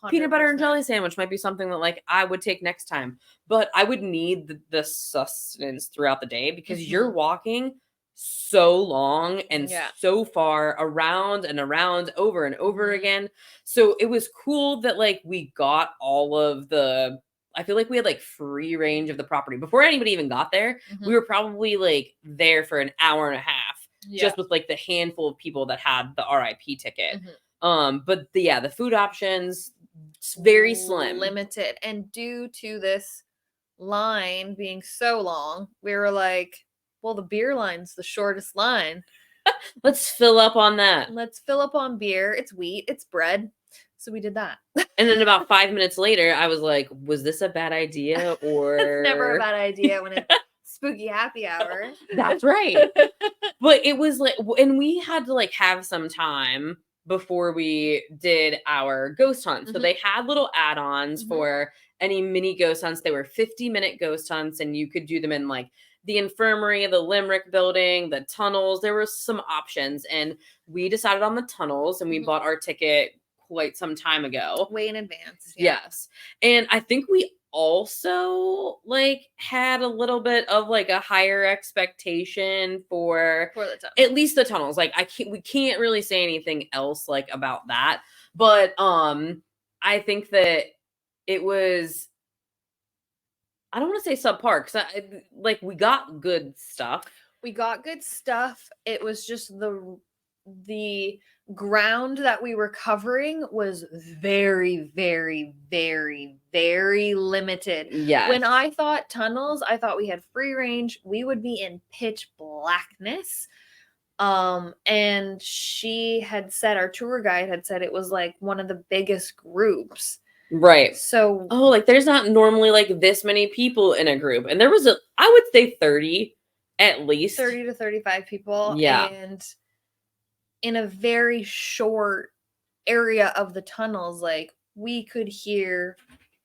100%. Peanut butter and jelly sandwich might be something that like I would take next time, but I would need the sustenance throughout the day because you're walking so long and so far around and around over and over again. So it was cool that like we got all of I feel like we had like free range of the property before anybody even got there. We were probably like there for an hour and a half just with like the handful of people that had the RIP ticket. But the food options very slim, limited, and due to this line being so long, we were like, well, the beer line's the shortest line. Let's fill up on that. Let's fill up on beer. It's wheat, it's bread. So we did that. And then about 5 minutes later, I was like, was this a bad idea or? It's never a bad idea when it's spooky happy hour. That's right. But it was like, and we had to like have some time before we did our ghost hunt. So Mhm. they had little add-ons Mhm. for any mini ghost hunts. They were 50-minute ghost hunts, and you could do them in like the infirmary, the Limerick building, the tunnels. There were some options, and we decided on the tunnels, and we Mhm. bought our ticket quite some time ago. Way in advance. Yeah. Yes. And I think we also like had a little bit of like a higher expectation for For the tunnel. at least the tunnels. Like we can't really say anything else like about that. But I think that it was, I don't want to say subpar because like we got good stuff. We got good stuff. It was just the ground that we were covering was very, very, very, very limited. Yeah. When I thought tunnels, I thought we had free range. We would be in pitch blackness. And she had said, our tour guide had said it was like one of the biggest groups. Right. So Oh, like there's not normally like this many people in a group. And there was I would say 30 at least. 30 to 35 people. Yeah. And in a very short area of the tunnels, like we could hear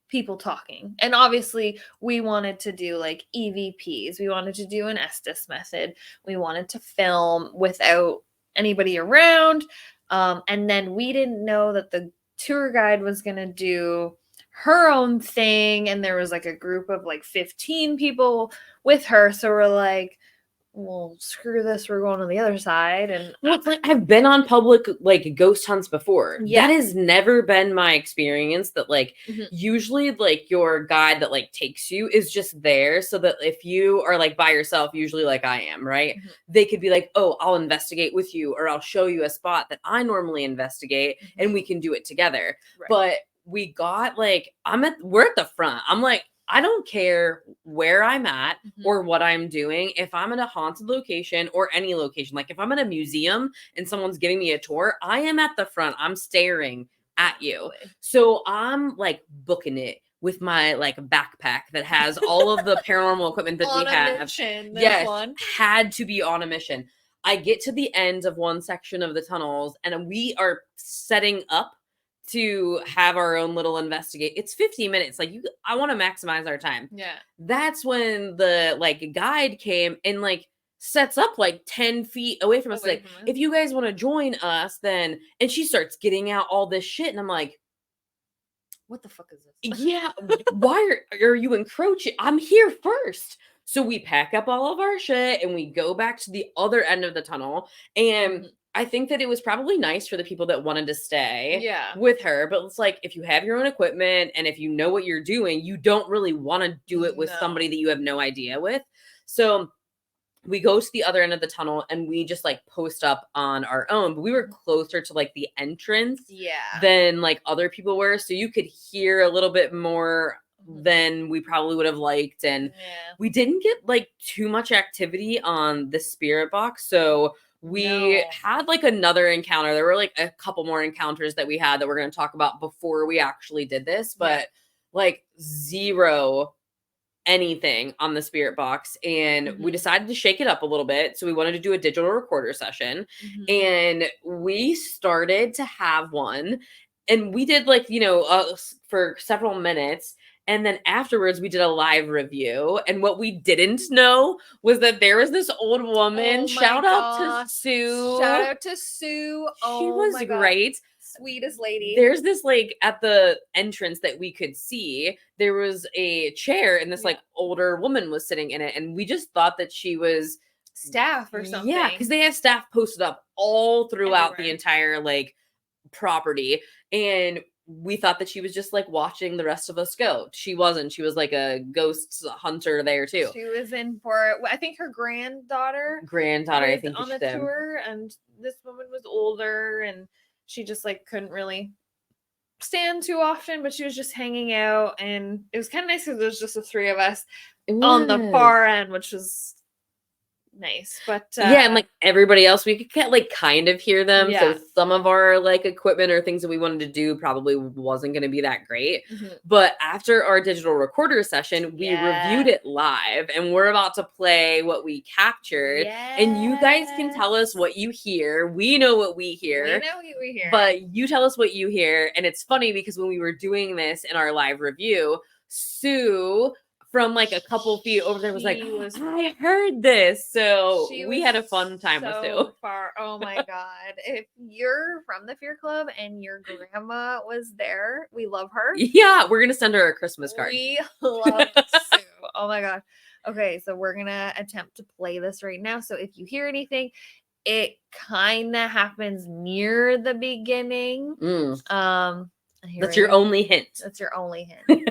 people talking. And obviously we wanted to do like EVPs. We wanted to do an Estes method. We wanted to film without anybody around. And then we didn't know that the tour guide was going to do her own thing. And there was like a group of like 15 people with her. So we're like, well, screw this, we're going on the other side. And Well, it's like I've been on public like ghost hunts before. Yeah. That has never been my experience. That like Mhm. usually like your guide that like takes you is just there so that if you are like by yourself, usually like I am, right? Mhm. They could be like, oh, I'll investigate with you, or I'll show you a spot that I normally investigate, and we can do it together. Right. But we got like we're at the front. I'm like, I don't care where I'm at Mhm. or what I'm doing. If I'm at a haunted location or any location, like if I'm at a museum and someone's giving me a tour, I am at the front. I'm staring at you. So I'm like booking it with my like backpack that has all of the paranormal equipment that On we a have. mission, this Yes, one. had to be on a mission. I get to the end of one section of the tunnels and we are setting up to have our own little investigate. It's 50 minutes. Like I want to maximize our time. Yeah. That's when the like guide came and like sets up like 10 feet away from us. Away Like, from us. if you guys want to join us, then, and she starts getting out all this shit. And I'm like, What the fuck is this? yeah, why are you encroaching? I'm here first. So we pack up all of our shit and we go back to the other end of the tunnel. And Mhm. I think that it was probably nice for the people that wanted to stay Yeah. with her. But it's like, if you have your own equipment and if you know what you're doing, you don't really want to do it with No. somebody that you have no idea with. So we go to the other end of the tunnel and we just like post up on our own. But we were closer to like the entrance Yeah. than like other people were. So you could hear a little bit more Mhm. than we probably would have liked. And Yeah. we didn't get like too much activity on the spirit box. So we No. had like another encounter. There were like a couple more encounters that we had that we're going to talk about before we actually did this, but like zero anything on the spirit box. And we Mhm. decided to shake it up a little bit. So we wanted to do a digital recorder session. Mhm. And we started to have one. And we did like, for several minutes. And then afterwards, we did a live review. And what we didn't know was that there was this old woman. Oh my Shout out gosh. to Sue. Shout out to Sue. She was my God. great. Sweetest lady. There's this like at the entrance that we could see, there was a chair and this like older woman was sitting in it. And we just thought that she was staff or something. Yeah, because they have staff posted up all throughout the Everywhere. entire like property. And we thought that she was just like watching the rest of us go. She wasn't. She was like a ghost hunter there too. She was in for it. I think her granddaughter I was think on she the said. tour, and this woman was older, and she just like couldn't really stand too often, but she was just hanging out, and it was kind of nice because there was just the three of us on the was. far end, which was nice. But Yeah, and like everybody else, we could like kind of hear them. Yeah. So some of our like equipment or things that we wanted to do probably wasn't going to be that great. mhm. But after our digital recorder session, we reviewed Yeah. it live, and we're about to play what we captured. And you guys can tell us what you hear. We know what we hear. We know what we hear. But you tell us what you hear. And it's funny because when we were doing this in our live review, Sue from like a couple feet over there was like, I heard this. So She we was had a fun time with so Sue. far. Oh my god! If you're from the Fear Club and your grandma was there, we love her. Yeah, we're gonna send her a Christmas card. We love Sue. Oh my god. Okay, so we're gonna attempt to play this right now. So if you hear anything, it kind of happens near the beginning. Here That's we your go. only hint. That's your only hint.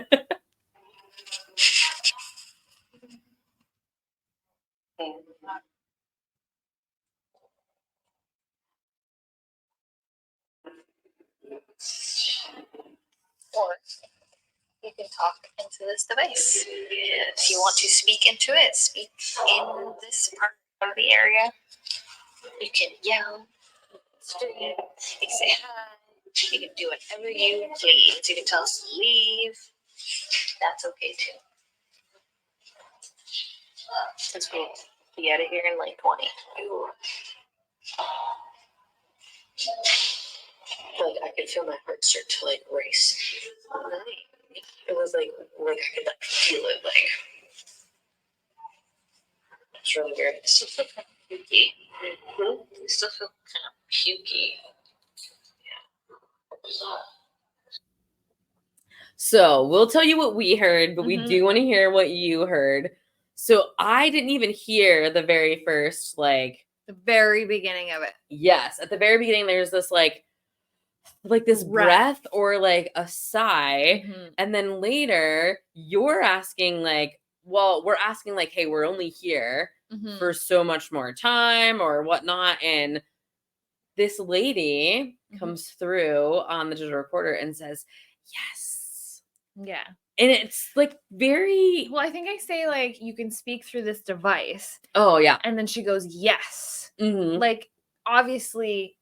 Or you can talk into this device. If you want to speak into it, speak in this part of the area. You can yell, scream, you can say hi, you can do whatever you please. You can tell us to leave. That's okay too. Since we'll be out of here in like 20. Ooh. Like I could feel my heart start to like race. It was like I could like feel it like. It's really weird. It still feels kind of pukey. It still feels kind of pukey. Yeah. So we'll tell you what we heard, but we Mhm. do want to hear what you heard. So I didn't even hear the very first, like, The very beginning of it. yes, at the very beginning, there's this like this breath or like a sigh. Mhm. And then later you're asking like, well, we're asking like, hey, we're only here Mhm. for so much more time or whatnot. And this lady comes through on the digital recorder and says, yes. Yeah. And it's like very, Well, I think I say like you can speak through this device, oh yeah. and then she goes yes. Mhm. Like obviously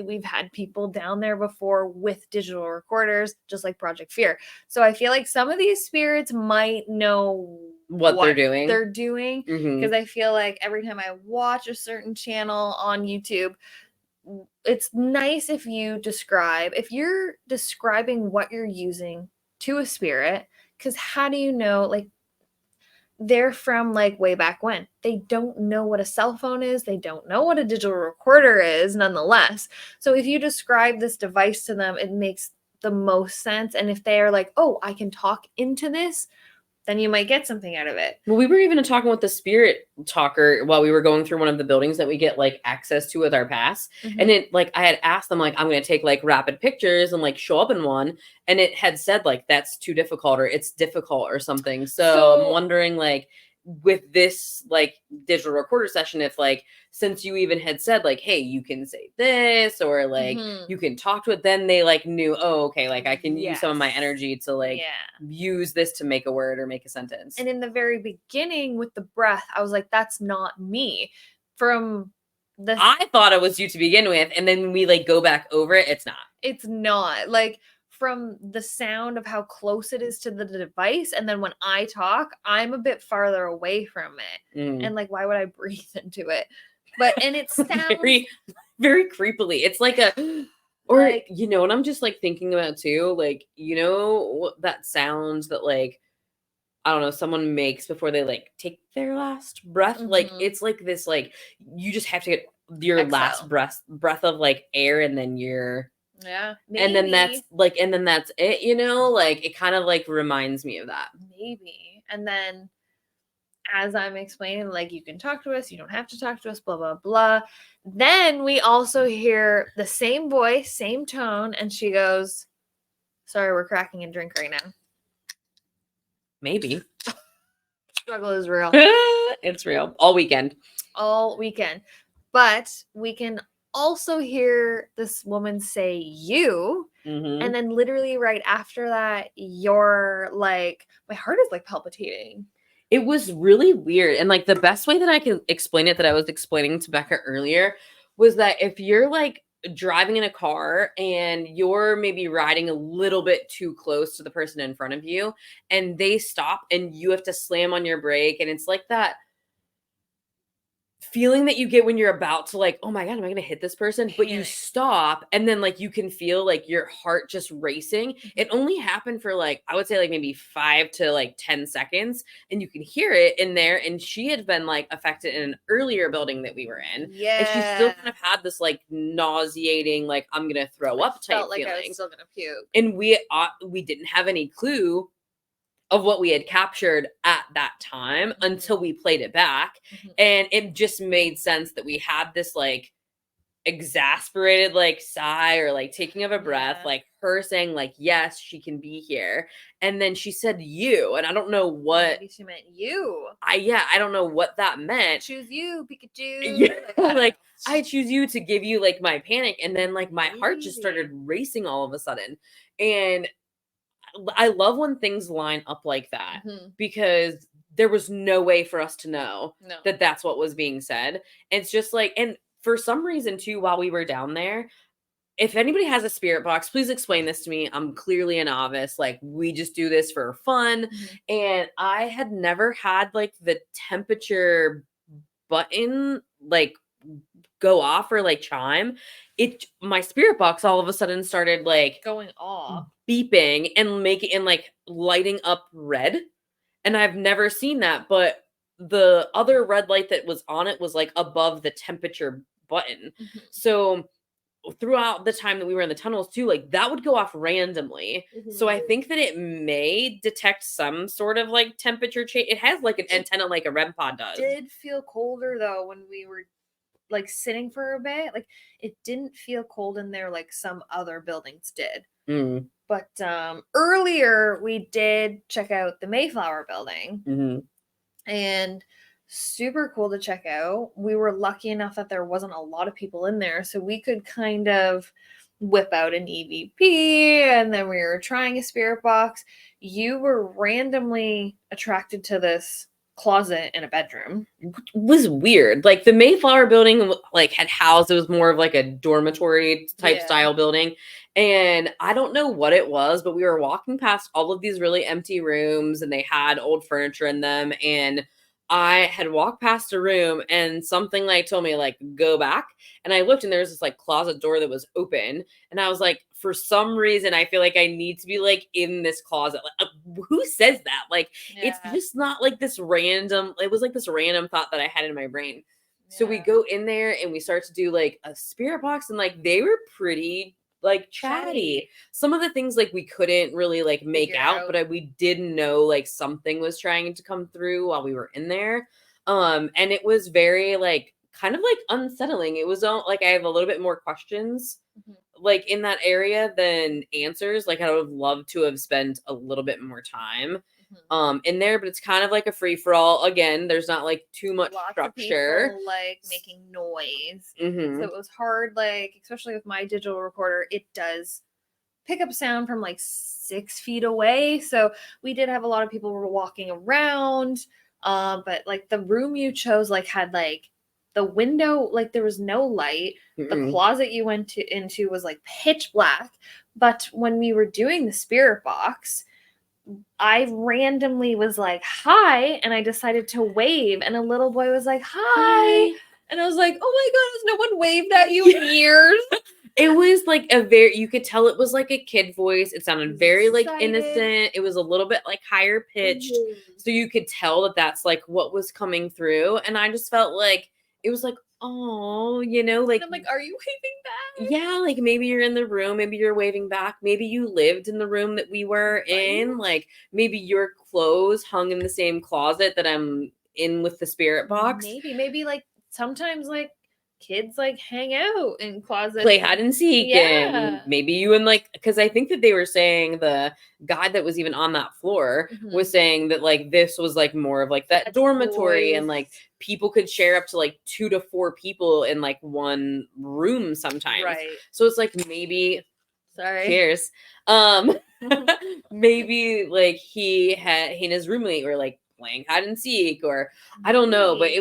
we've had people down there before with digital recorders, just like Project Fear. So I feel like some of these spirits might know What they're doing. They're doing Mhm. because I feel like every time I watch a certain channel on YouTube, it's nice if you're describing what you're using to a spirit, because how do you know, like, they're from like way back when. They don't know what a cell phone is. They don't know what a digital recorder is, nonetheless. So if you describe this device to them, it makes the most sense. And if they are like, oh, I can talk into this, then you might get something out of it. Well, we were even talking with the spirit talker while we were going through one of the buildings that we get like access to with our pass. And it like, I had asked them like, I'm going to take like rapid pictures and like show up in one. And it had said like, that's too difficult or it's difficult or something. So I'm wondering like with this like digital recorder session, if like, since you even had said like, hey, you can say this or like you can talk to it, then they like knew, oh, okay, like I can use some of my energy to like use this to make a word or make a sentence. And in the very beginning with the breath, I was like, that's not me. From the I thought it was you to begin with, and then when we like go back over it, it's not. It's not. Like from the sound of how close it is to the device, and then when I talk, I'm a bit farther away from it. And like, why would I breathe into it? But and it sounds very, very creepily. It's like a, or like, you know what I'm just like thinking about too, like, you know that sound that like, I don't know, someone makes before they like take their last breath. Like it's like this, like you just have to get your last breath of like air, and then you're and then that's like, and then that's it, you know, like it kind of like reminds me of that. Maybe. And then as I'm explaining, like, you can talk to us, you don't have to talk to us, blah, blah, blah. Then we also hear the same voice, same tone, and she goes, sorry, we're cracking a drink right now. Maybe. Struggle is real. It's real. All weekend. All weekend. But we can also hear this woman say you, and then literally right after that, you're like, my heart is like palpitating. It was really weird. And like the best way that I can explain it that I was explaining to Becca earlier was that if you're like driving in a car and you're maybe riding a little bit too close to the person in front of you and they stop and you have to slam on your brake, and it's like that feeling that you get when you're about to like, oh my God, am I going to hit this person? But you Panic. stop and then like you can feel like your heart just racing. It only happened for like, I would say like maybe 5 to like 10 seconds, and you can hear it in there. And she had been like affected in an earlier building that we were in. Yeah. And she still kind of had this like nauseating, like I'm going to throw up type Felt like I feeling. was still gonna puke. And we didn't have any clue of what we had captured at that time until we played it back. And it just made sense that we had this like exasperated like sigh or like taking of a breath, Yeah. like her saying like, yes, she can be here. And then she said you, and I don't know what Maybe she meant you. I don't know what that meant. Choose you, Pikachu. Yeah, I don't like know. I choose you to give you like my panic. And then like my heart just started racing all of a sudden. And I love when things line up like that because there was no way for us to know No. that that's what was being said. It's just like, and for some reason too, while we were down there, if anybody has a spirit box, please explain this to me. I'm clearly a novice. Like we just do this for fun. And I had never had like the temperature button like go off or like chime. My spirit box all of a sudden started like Going off. beeping and making and like lighting up red, and I've never seen that. But the other red light that was on it was like above the temperature button. So throughout the time that we were in the tunnels too, like that would go off randomly. So I think that it may detect some sort of like temperature change. It has like an antenna like a REM pod does. Did feel colder though when we were like sitting for a bit. Like it didn't feel cold in there like some other buildings did. But earlier we did check out the Mayflower building, and super cool to check out. We were lucky enough that there wasn't a lot of people in there, so we could kind of whip out an EVP, and then we were trying a spirit box. You were randomly attracted to this closet in a bedroom. Was weird. Like the Mayflower building like had housed, it was more of like a dormitory type style building. And I don't know what it was, but we were walking past all of these really empty rooms and they had old furniture in them. And I had walked past a room and something like told me like, go back. And I looked and there was this like closet door that was open. And I was like, for some reason, I feel like I need to be like in this closet. Like, who says that? Like, it's just not like this random, it was like this random thought that I had in my brain. So we go in there and we start to do like a spirit box, and like they were pretty like chatty. Some of the things like we couldn't really like make out, but we did know like something was trying to come through while we were in there. And it was very like kind of like unsettling. It was like I have a little bit more questions like in that area than answers. Like I would have loved to have spent a little bit more time in there, but it's kind of like a free for all. Again, there's not like too much structure. Of people, like making noise. So it was hard, like especially with my digital recorder, it does pick up sound from like 6 feet away. So we did have a lot of people were walking around. But like the room you chose like had like the window, like there was no light. The closet you went into was like pitch black. But when we were doing the spirit box, I randomly was like, hi, and I decided to wave, and a little boy was like, hi. And I was like, oh my God, has no one waved at you in years? It was like you could tell it was like a kid voice. It sounded very like innocent. It was a little bit like higher pitched. So you could tell that that's like what was coming through. And I just felt like, it was like, oh, you know, like, and I'm like, are you waving back? Yeah, like maybe you're in the room, maybe you're waving back, maybe you lived in the room that we were in, like maybe your clothes hung in the same closet that I'm in with the spirit box. Maybe like sometimes like kids like hang out in closets, play hide and seek, and maybe you and like, because I think that they were saying the guy that was even on that floor was saying that like this was like more of like that dormitory and like people could share up to like 2 to 4 people in like one room sometimes. Right. So it's like maybe cheers. Maybe like he and his roommate were like playing hide and seek, or I don't know, but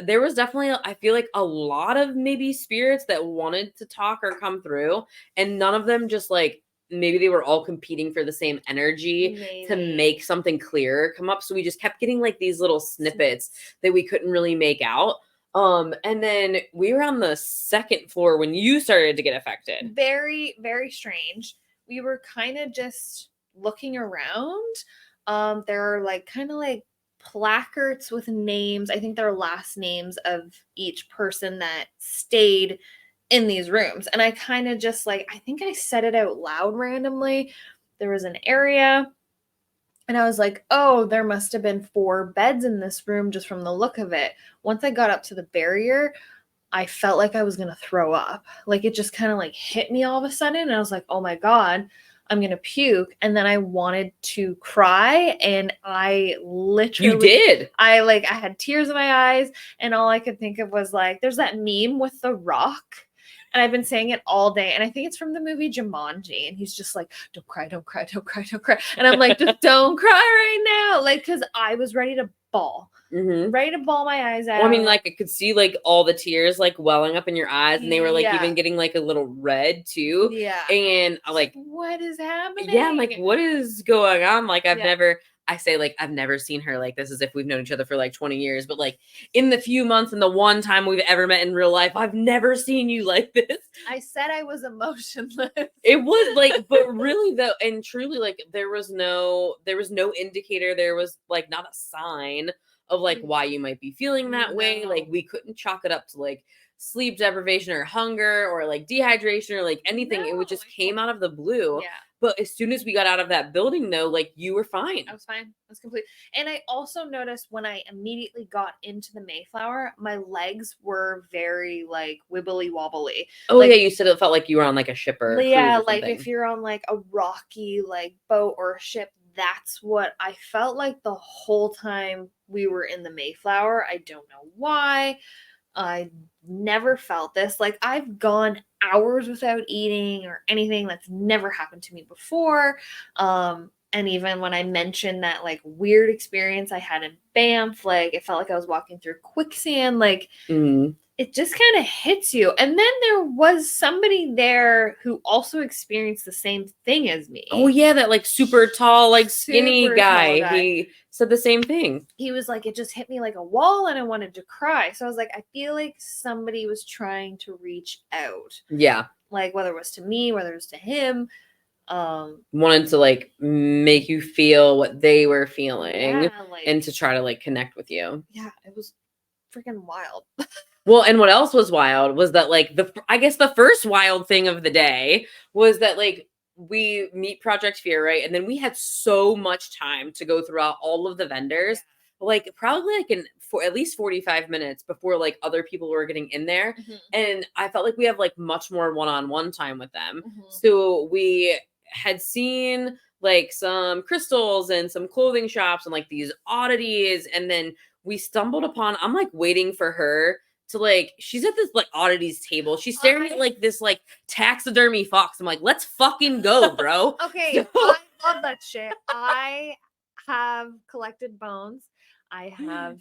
there was definitely, I feel like, a lot of maybe spirits that wanted to talk or come through, and none of them just like, maybe they were all competing for the same energy to make something clearer come up. So we just kept getting like these little snippets that we couldn't really make out. And then we were on the second floor when you started to get affected. Very, very strange. We were kind of just looking around. There are like kind of like placards with names. I think there are last names of each person that stayed in these rooms. And I kind of just like, I think I said it out loud randomly. There was an area and I was like, oh, there must have been 4 beds in this room just from the look of it. Once I got up to the barrier, I felt like I was going to throw up. Like it just kind of like hit me all of a sudden. And I was like, oh my God, I'm going to puke. And then I wanted to cry. And I literally, You did. I had tears in my eyes. And all I could think of was like, there's that meme with the rock. And I've been saying it all day. And I think it's from the movie Jumanji. And he's just like, don't cry, don't cry, don't cry, don't cry. And I'm like, just don't cry right now. Like, because I was ready to bawl. Ready to bawl my eyes out. Well, I mean, like, I could see like all the tears like welling up in your eyes, and they were like even getting like a little red too. Yeah. And like, what is happening? Yeah, I'm like, what is going on? Like, I've never seen her like this, as if we've known each other for like 20 years. But like in the few months and the one time we've ever met in real life, I've never seen you like this. I said I was emotionless. It was like, but really though, and truly, like there was no indicator. There was like not a sign of like why you might be feeling that way. Like we couldn't chalk it up to like sleep deprivation or hunger or like dehydration or like anything. It would just came out of the blue. Yeah. But as soon as we got out of that building though, like you were fine. I was fine. I was complete. And I also noticed when I immediately got into the Mayflower, my legs were very like wibbly wobbly. Oh like, yeah, you said it felt like you were on like a ship or yeah, cruise or like something. if you're on like a rocky like boat or a ship, that's what I felt like the whole time we were in the Mayflower. I don't know why. I never felt this. Like I've gone hours without eating or anything. That's never happened to me before. And even when I mentioned that like weird experience I had in Banff, like it felt like I was walking through quicksand. Like it just kind of hits you. And then there was somebody there who also experienced the same thing as me. Oh yeah, that like super tall, like skinny guy. He said the same thing. He was like, it just hit me like a wall and I wanted to cry. So I was like, I feel like somebody was trying to reach out. Yeah. Like whether it was to me, whether it was to him. Wanted to like make you feel what they were feeling, yeah, like, and to try to like connect with you. Yeah, it was freaking wild. Well, and what else was wild was that like I guess the first wild thing of the day was that like we meet Project Fear, right? And then we had so much time to go throughout all of the vendors, like probably like for at least 45 minutes before like other people were getting in there. And I felt like we have like much more one-on-one time with them. So we had seen like some crystals and some clothing shops and like these oddities. And then we stumbled upon, I'm like waiting for her to like, she's at this like oddities table. She's staring at like this like taxidermy fox. I'm like, let's fucking go, bro. Okay, I love that shit. I have collected bones. I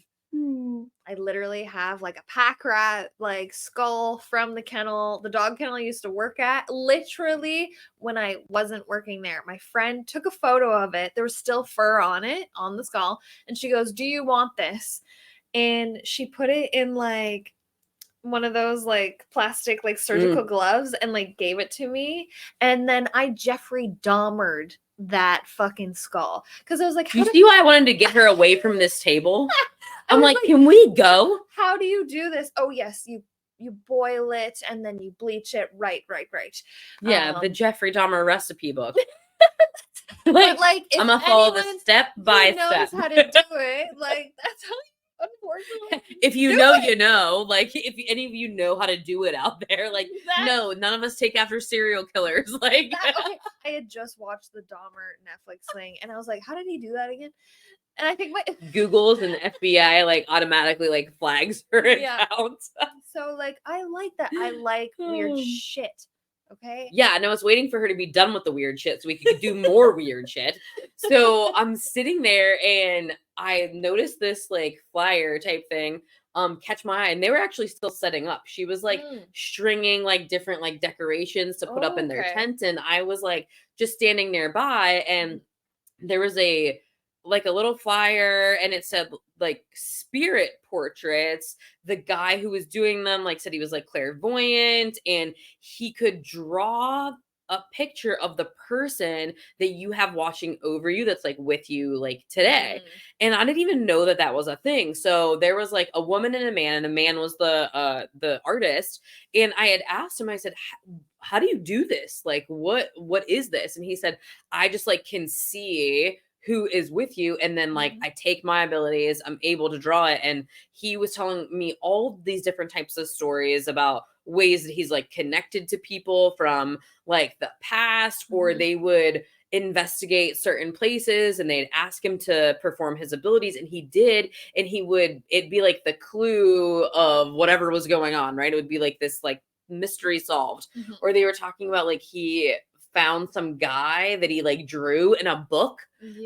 literally have like a pack rat like skull from the kennel, the dog kennel I used to work at. Literally, when I wasn't working there, my friend took a photo of it. There was still fur on it, on the skull, and she goes, "Do you want this?" And she put it in like one of those like plastic like surgical gloves and like gave it to me. And then I Jeffrey Dahmered that fucking skull because I was like, you see why I wanted to get her away from this table? I'm like, can we go? How do you do this? Oh yes, you boil it and then you bleach it. Right. Yeah, the Jeffrey Dahmer recipe book. like I'm gonna follow the step by step. Knows how to do it. Like that's how. Unfortunately, if you know, you know. Like, if any of you know how to do it out there, like, no, none of us take after serial killers. Like, okay, I had just watched the Dahmer Netflix thing, and I was like, how did he do that again? And I think my Google's and the FBI like automatically like flags her account. So like, I like that. I like weird shit. Okay. Yeah, and I was waiting for her to be done with the weird shit so we could do more weird shit. So I'm sitting there and I noticed this like flyer type thing catch my eye, and they were actually still setting up. She was like stringing like different like decorations to put up in their tent, and I was like just standing nearby, and there was a like a little flyer, and it said like spirit portraits. The guy who was doing them like said he was like clairvoyant, and he could draw a picture of the person that you have watching over you that's like with you like today. And I didn't even know that that was a thing. So there was like a woman and a man was the artist, and I had asked him, I said, how do you do this? Like what is this? And he said, I just like can see who is with you, and then like I take my abilities, I'm able to draw it. And he was telling me all these different types of stories about ways that he's like connected to people from like the past, or they would investigate certain places and they'd ask him to perform his abilities, and he did, and it'd be like the clue of whatever was going on, right? It would be like this like mystery solved. Or they were talking about like he found some guy that he like drew in a book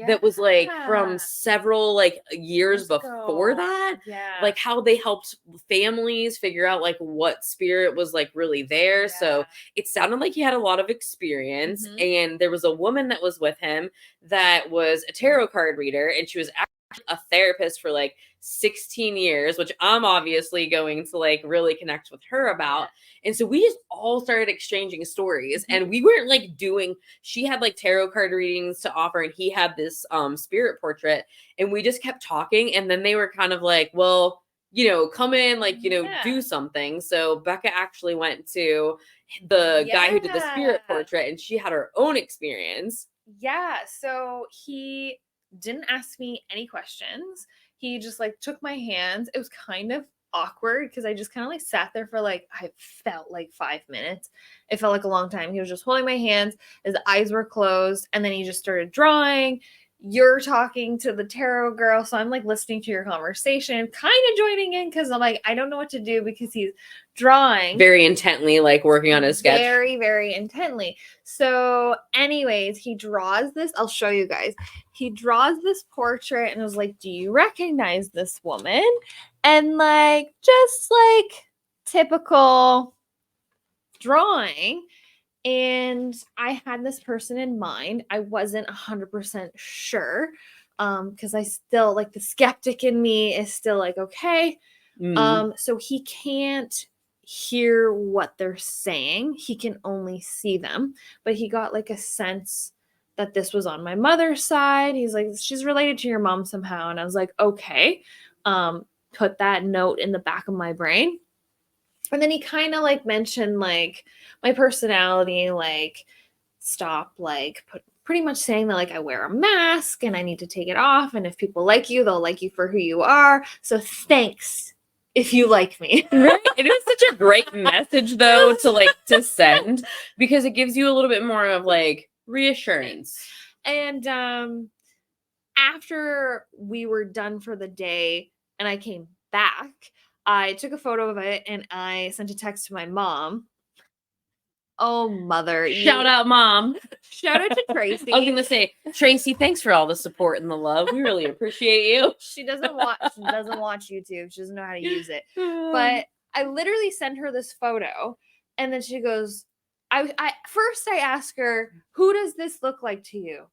that was like from several like years before that. Like how they helped families figure out like what spirit was like really there. So it sounded like he had a lot of experience. And there was a woman that was with him that was a tarot card reader, and she was actually a therapist for like 16 years, which I'm obviously going to like really connect with her about. And so we just all started exchanging stories, and we weren't like she had like tarot card readings to offer, and he had this spirit portrait, and we just kept talking. And then they were kind of like, well, you know, come in, like, you know, do something. So Becca actually went to the guy who did the spirit portrait, and she had her own experience. So he didn't ask me any questions. He just like took my hands. It was kind of awkward because I just kind of like sat there for like, I felt like 5 minutes. It felt like a long time. He was just holding my hands, his eyes were closed, and then he just started drawing. You're talking to the tarot girl, so I'm like listening to your conversation, kind of joining in because I'm like, I don't know what to do because he's drawing very intently, like working on his sketch. Very, very intently. So anyways, he draws this. I'll show you guys. He draws this portrait and was like, do you recognize this woman? And like, just like typical drawing. And I had this person in mind. I wasn't 100% sure because I still like the skeptic in me is still like, okay. So he can't hear what they're saying. He can only see them, but he got like a sense that this was on my mother's side. He's like, she's related to your mom somehow. And I was like, okay, put that note in the back of my brain. And then he kind of like mentioned like my personality, like stop, like pretty much saying that like I wear a mask and I need to take it off. And if people like you, they'll like you for who you are. So thanks if you like me. Right? It is such a great message though to send, because it gives you a little bit more of like reassurance. And after we were done for the day and I came back, I took a photo of it and I sent a text to my mom. Oh, mother. Shout out, Mom. Shout out to Tracy. I was going to say, Tracy, thanks for all the support and the love. We really appreciate you. She doesn't watch YouTube. She doesn't know how to use it. But I literally sent her this photo, and then she goes, first I ask her, who does this look like to you?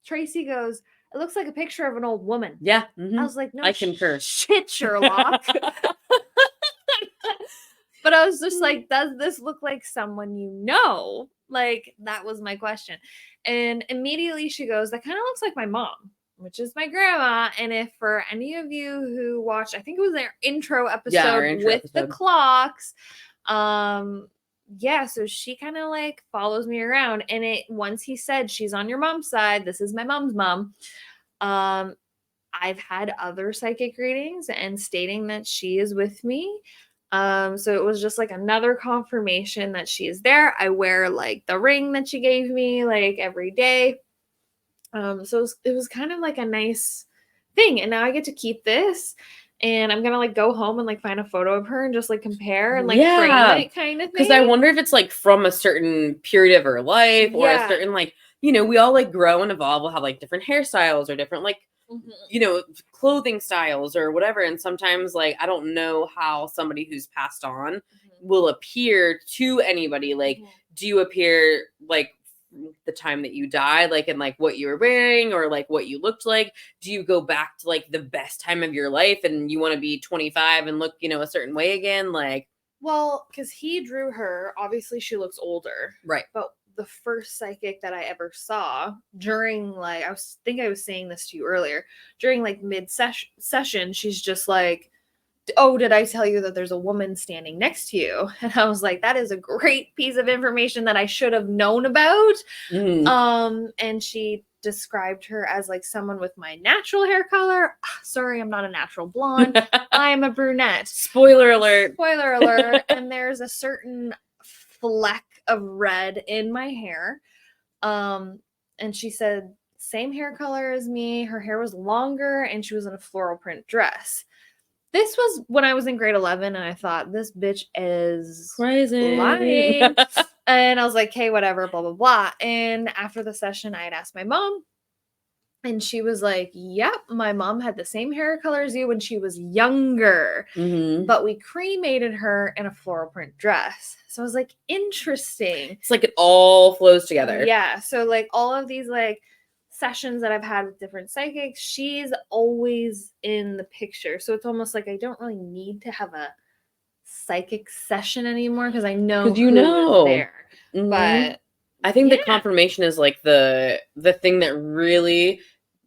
Tracy goes, it looks like a picture of an old woman. Yeah. I was like, no, I concur. Shit, Sherlock. But I was just like, does this look like someone you know? Like, that was my question. And immediately she goes, that kind of looks like my mom, which is my grandma. And if for any of you who watched, I think it was their intro episode the clocks. So she kind of like follows me around. And once he said, she's on your mom's side, this is my mom's mom. I've had other psychic readings and stating that she is with me. So it was just like another confirmation that she is there. I wear like the ring that she gave me like every day. So it was kind of like a nice thing. And now I get to keep this, and I'm going to like go home and like find a photo of her and just like compare and like frame it kind of thing. Because I wonder if it's like from a certain period of her life or a certain like, you know, we all like grow and evolve. We'll have like different hairstyles or different like you know, clothing styles or whatever. And sometimes, like, I don't know how somebody who's passed on will appear to anybody. Like, do you appear like the time that you died, like in like what you were wearing or like what you looked like? Do you go back to like the best time of your life and you want to be 25 and look, you know, a certain way again? Like, Well, because he drew her, obviously she looks older. right. But the first psychic that I ever saw during, like, I think I was saying this to you earlier, during like mid session, she's just like, "Oh, did I tell you that there's a woman standing next to you?" And I was like, that is a great piece of information that I should have known about. And she described her as like someone with my natural hair color. Sorry, I'm not a natural blonde. I'm a brunette. Spoiler alert. Spoiler alert. And there's a certain fleck of red in my hair. And she said, same hair color as me. Her hair was longer and she was in a floral print dress. This was when I was in grade 11, and I thought, this bitch is Crazy. lying. And I was like, okay, whatever, blah, blah, blah. And after the session, I had asked my mom, and she was like, yep, my mom had the same hair color as you when she was younger, but we cremated her in a floral print dress. So I was like, interesting. It's like it all flows together. Yeah. So like all of these like sessions that I've had with different psychics, she's always in the picture. So it's almost like I don't really need to have a psychic session anymore because I know who is there. But I think the confirmation is like the thing that really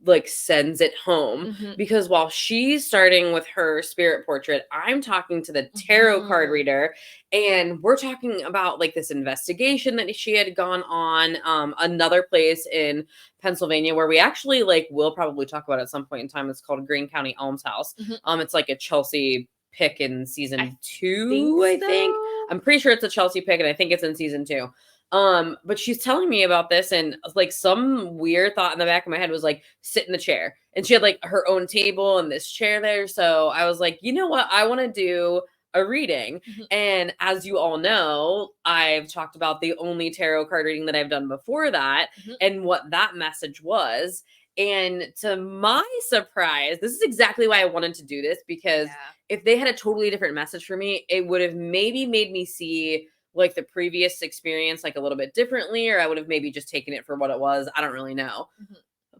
like sends it home, because while she's starting with her spirit portrait, I'm talking to the tarot card reader, and we're talking about like this investigation that she had gone on another place in Pennsylvania where we actually like will probably talk about at some point in time. It's called Greene County Almshouse. It's like a Chelsea pick in season 2, I think. I'm pretty sure it's a Chelsea pick, and I think it's in season 2. But she's telling me about this, and like some weird thought in the back of my head was like, sit in the chair. And she had like her own table and this chair there. So I was like, you know what? I want to do a reading. And as you all know, I've talked about the only tarot card reading that I've done before that and what that message was. And to my surprise, this is exactly why I wanted to do this, because if they had a totally different message for me, it would have maybe made me see like the previous experience like a little bit differently, or I would have maybe just taken it for what it was. I don't really know.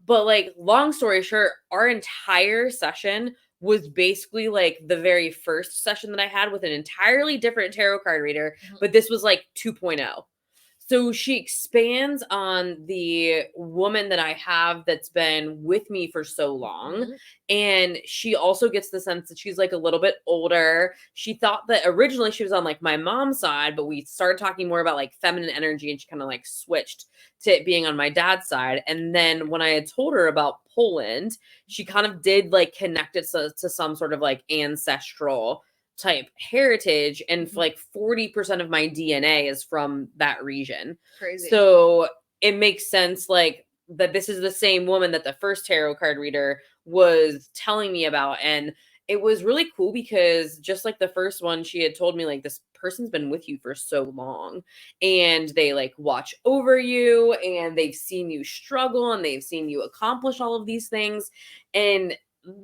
But like, long story short, our entire session was basically like the very first session that I had with an entirely different tarot card reader, but this was like 2.0. So she expands on the woman that I have that's been with me for so long. And she also gets the sense that she's like a little bit older. She thought that originally she was on like my mom's side, but we started talking more about like feminine energy, and she kind of like switched to it being on my dad's side. And then when I had told her about Poland, she kind of did like connect it to some sort of like ancestral type heritage, and like 40% of my DNA is from that region. Crazy. So it makes sense like that this is the same woman that the first tarot card reader was telling me about. And it was really cool because just like the first one, she had told me like, this person's been with you for so long, and they like watch over you, and they've seen you struggle, and they've seen you accomplish all of these things. And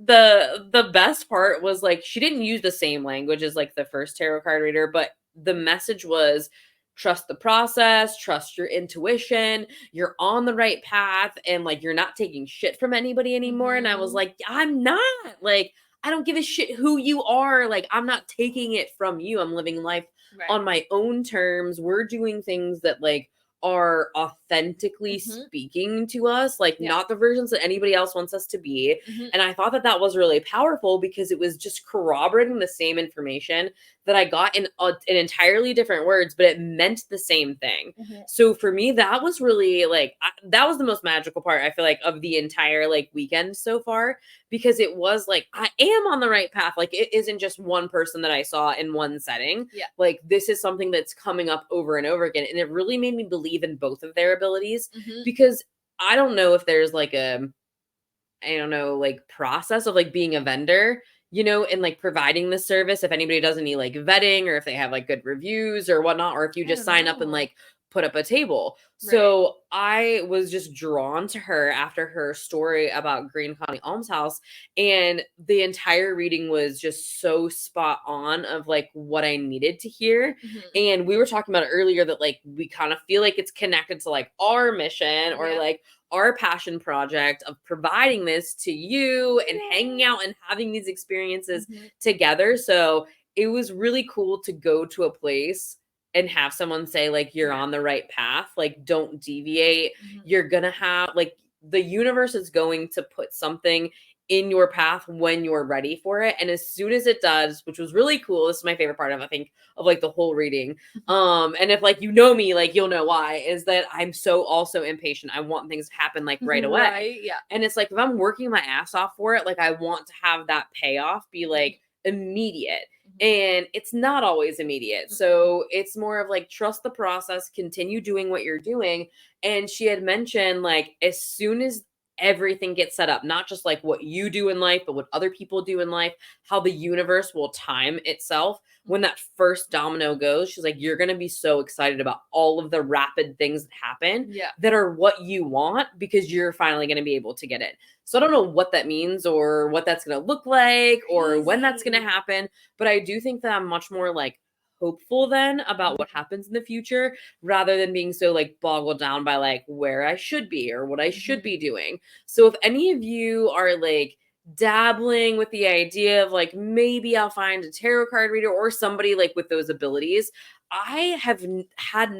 the best part was like, she didn't use the same language as like the first tarot card reader, but the message was, trust the process, trust your intuition, you're on the right path, and like, you're not taking shit from anybody anymore. And I was like, I'm not, like, I don't give a shit who you are. Like, I'm not taking it from you. I'm living life on my own terms. We're doing things that like are authentically speaking to us, like not the versions that anybody else wants us to be. And I thought that that was really powerful because it was just corroborating the same information that I got in entirely different words, but it meant the same thing. So for me, that was really like, that was the most magical part, I feel like, of the entire like weekend so far, because it was like, I am on the right path. Like, it isn't just one person that I saw in one setting. Like, this is something that's coming up over and over again. And it really made me believe in both of their abilities, because I don't know if there's like like process of like being a vendor, you know, and like providing the service, if anybody does any like vetting, or if they have like good reviews or whatnot, or if you just sign up and like put up a table. So I was just drawn to her after her story about Green County Almshouse, and the entire reading was just so spot on of like what I needed to hear. And we were talking about it earlier that like we kind of feel like it's connected to like our mission or like our passion project of providing this to you and hanging out and having these experiences together. So it was really cool to go to a place and have someone say like, you're on the right path, like don't deviate. You're gonna have like, the universe is going to put something in your path when you're ready for it. And as soon as it does, which was really cool, this is my favorite part of, I think, of like the whole reading. And if like you know me, like you'll know why, is that I'm so also impatient. I want things to happen like right away. Right, yeah. And it's like if I'm working my ass off for it, like I want to have that payoff be like immediate. And it's not always immediate. So it's more of like, trust the process, continue doing what you're doing. And she had mentioned like, as soon as everything gets set up, not just like what you do in life, but what other people do in life, how the universe will time itself. When that first domino goes, she's like, you're going to be so excited about all of the rapid things that happen that are what you want, because you're finally going to be able to get it. So I don't know what that means or what that's going to look like or when that's going to happen. But I do think that I'm much more like hopeful then about what happens in the future, rather than being so like boggled down by like where I should be or what I should be doing. So if any of you are like dabbling with the idea of like, maybe I'll find a tarot card reader or somebody like with those abilities, I have not had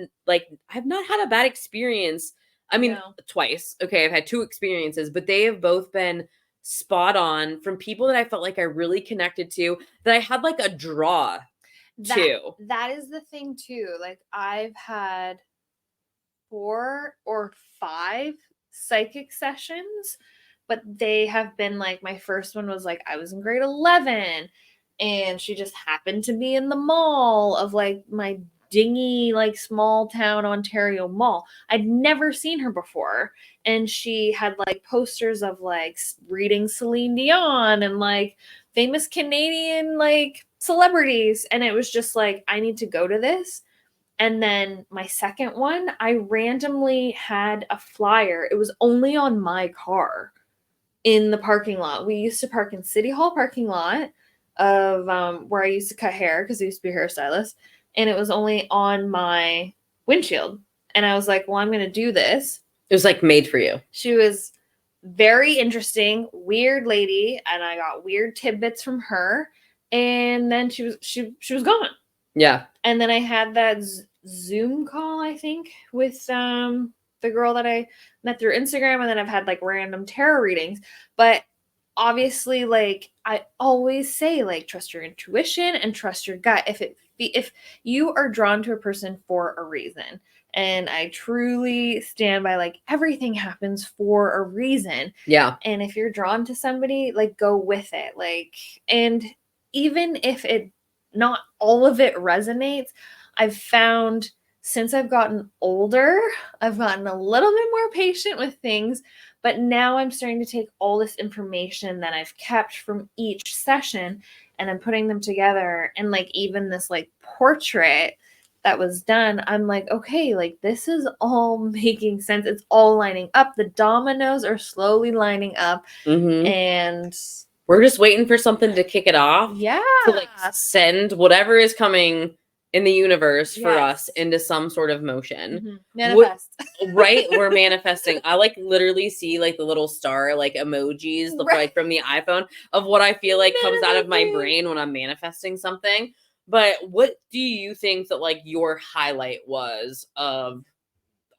a bad experience. I mean, twice. Okay, I've had 2 experiences, but they have both been spot on from people that I felt like I really connected to, that I had like a draw to. That is the thing too. Like I've had 4 or 5 psychic sessions, but they have been like, my first one was like, I was in grade 11 and she just happened to be in the mall of like my dingy, like small town Ontario mall. I'd never seen her before. And she had like posters of like reading Celine Dion and like famous Canadian like celebrities. And it was just like, I need to go to this. And then my second one, I randomly had a flyer. It was only on my car in the parking lot. We used to park in City Hall parking lot of where I used to cut hair because I used to be a hairstylist. And it was only on my windshield. And I was like, well, I'm going to do this. It was like made for you. She was very interesting, weird lady. And I got weird tidbits from her. And then she was gone. Yeah. And then I had that Zoom call, I think, with the girl that I met through Instagram. And then I've had like random tarot readings. But obviously, like I always say, like trust your intuition and trust your gut. If you are drawn to a person for a reason, and I truly stand by like everything happens for a reason. Yeah. And if you're drawn to somebody, like go with it. Like, and even if not all of it resonates, I've found since I've gotten older, I've gotten a little bit more patient with things, but now I'm starting to take all this information that I've kept from each session and I'm putting them together. And like even this like portrait that was done, I'm like, okay, like this is all making sense. It's all lining up. The dominoes are slowly lining up. And we're just waiting for something to kick it off. Yeah. To like send whatever is coming in the universe for us into some sort of motion. Manifest. Right? We're manifesting. I like literally see like the little star like emojis like from the iPhone of what I feel like comes out of my brain when I'm manifesting something. But what do you think that like your highlight was of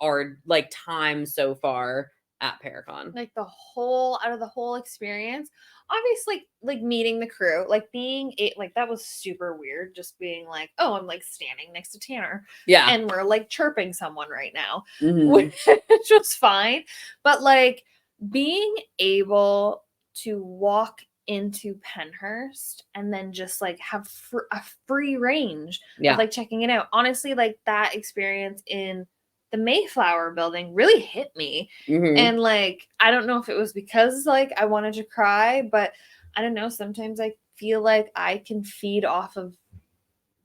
our like time so far at Paracon? Like out of the whole experience, obviously like meeting the crew, like being like that was super weird, just being like, oh, I'm like standing next to Tanner, and we're like chirping someone right now, which was fine. But like being able to walk into Pennhurst and then just like have a free range of like checking it out, honestly, like that experience in the Mayflower building really hit me. And like I don't know if it was because like I wanted to cry, but I don't know, sometimes I feel like I can feed off of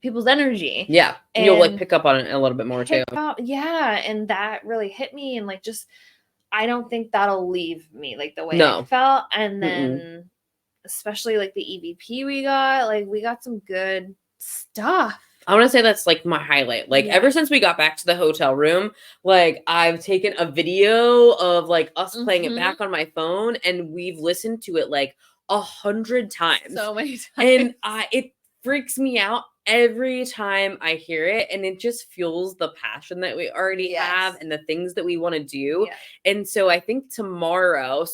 people's energy. Yeah. You'll like And pick up on it a little bit more too. pick up, yeah, and that really hit me, and like just I don't think that'll leave me like the way I No. felt. And then especially like the EVP we got some good stuff. I want to say that's like my highlight. Like Yeah. ever since we got back to the hotel room, like I've taken a video of like us playing it back on my phone, and we've listened to it like 100 times. So many times. And it freaks me out every time I hear it, and it just fuels the passion that we already have and the things that we want to do. Yeah. And so I think tomorrow's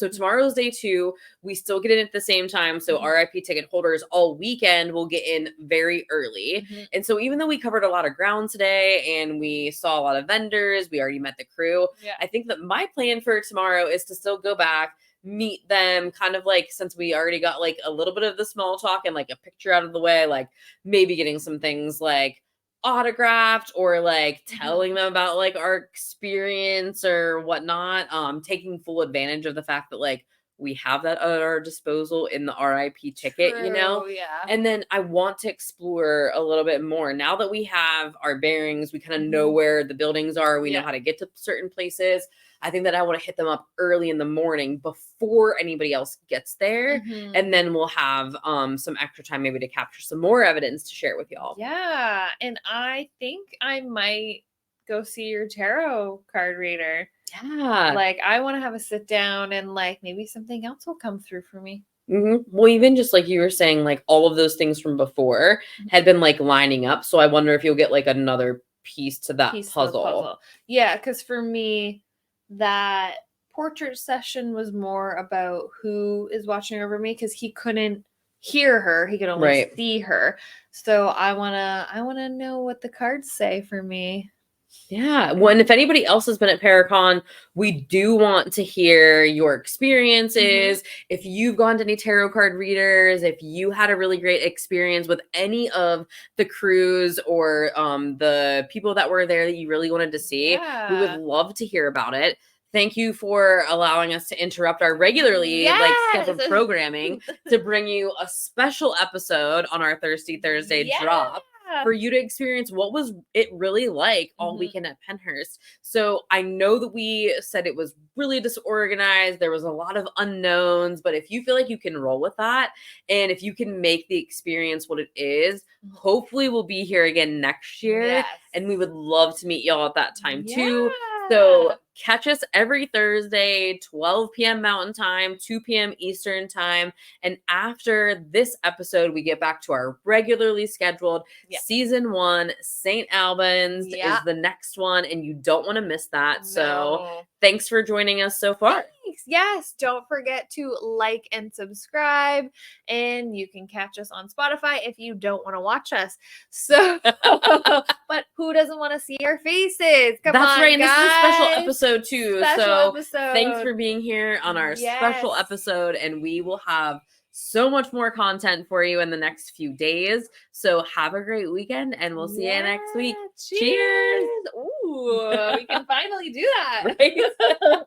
day 2, we still get in at the same time. So RIP ticket holders all weekend will get in very early. And so even though we covered a lot of ground today and we saw a lot of vendors, we already met the crew. I think that my plan for tomorrow is to still go back, meet them, kind of like, since we already got like a little bit of the small talk and like a picture out of the way, like maybe getting some things like autographed or like telling them about like our experience or whatnot, taking full advantage of the fact that like we have that at our disposal in the RIP ticket, you know? Yeah. And then I want to explore a little bit more. Now that we have our bearings, we kind of know where the buildings are, we know how to get to certain places. I think that I want to hit them up early in the morning before anybody else gets there. And then we'll have some extra time maybe to capture some more evidence to share with y'all. Yeah. And I think I might go see your tarot card reader. Yeah. Like I want to have a sit down and like maybe something else will come through for me. Well, even just like you were saying, like all of those things from before had been like lining up. So I wonder if you'll get like another piece to that puzzle. Yeah, because for me, that portrait session was more about who is watching over me, because he couldn't hear her, he could only see her. So I wanna know what the cards say for me. Yeah. Well, and if anybody else has been at Paracon, we do want to hear your experiences. If you've gone to any tarot card readers, if you had a really great experience with any of the crews or the people that were there that you really wanted to see, we would love to hear about it. Thank you for allowing us to interrupt our regularly like scheduled programming to bring you a special episode on our Thirsty Thursday drop, for you to experience what was it really like all weekend at Pennhurst. So I know that we said it was really disorganized. There was a lot of unknowns, but if you feel like you can roll with that, and if you can make the experience what it is, hopefully we'll be here again next year. And we would love to meet y'all at that time too. So catch us every Thursday, 12 p.m. Mountain Time, 2 p.m. Eastern Time. And after this episode, we get back to our regularly scheduled season 1. St. Albans is the next one, and you don't want to miss that. So thanks for joining us so far. Yes, don't forget to like and subscribe, and you can catch us on Spotify if you don't want to watch us. So, but who doesn't want to see our faces? Come That's on, right. And guys. this is a special episode too. Episode. Thanks for being here on our special episode, and we will have so much more content for you in the next few days. So have a great weekend, and we'll see you next week. Cheers. Ooh, we can finally do that. Right?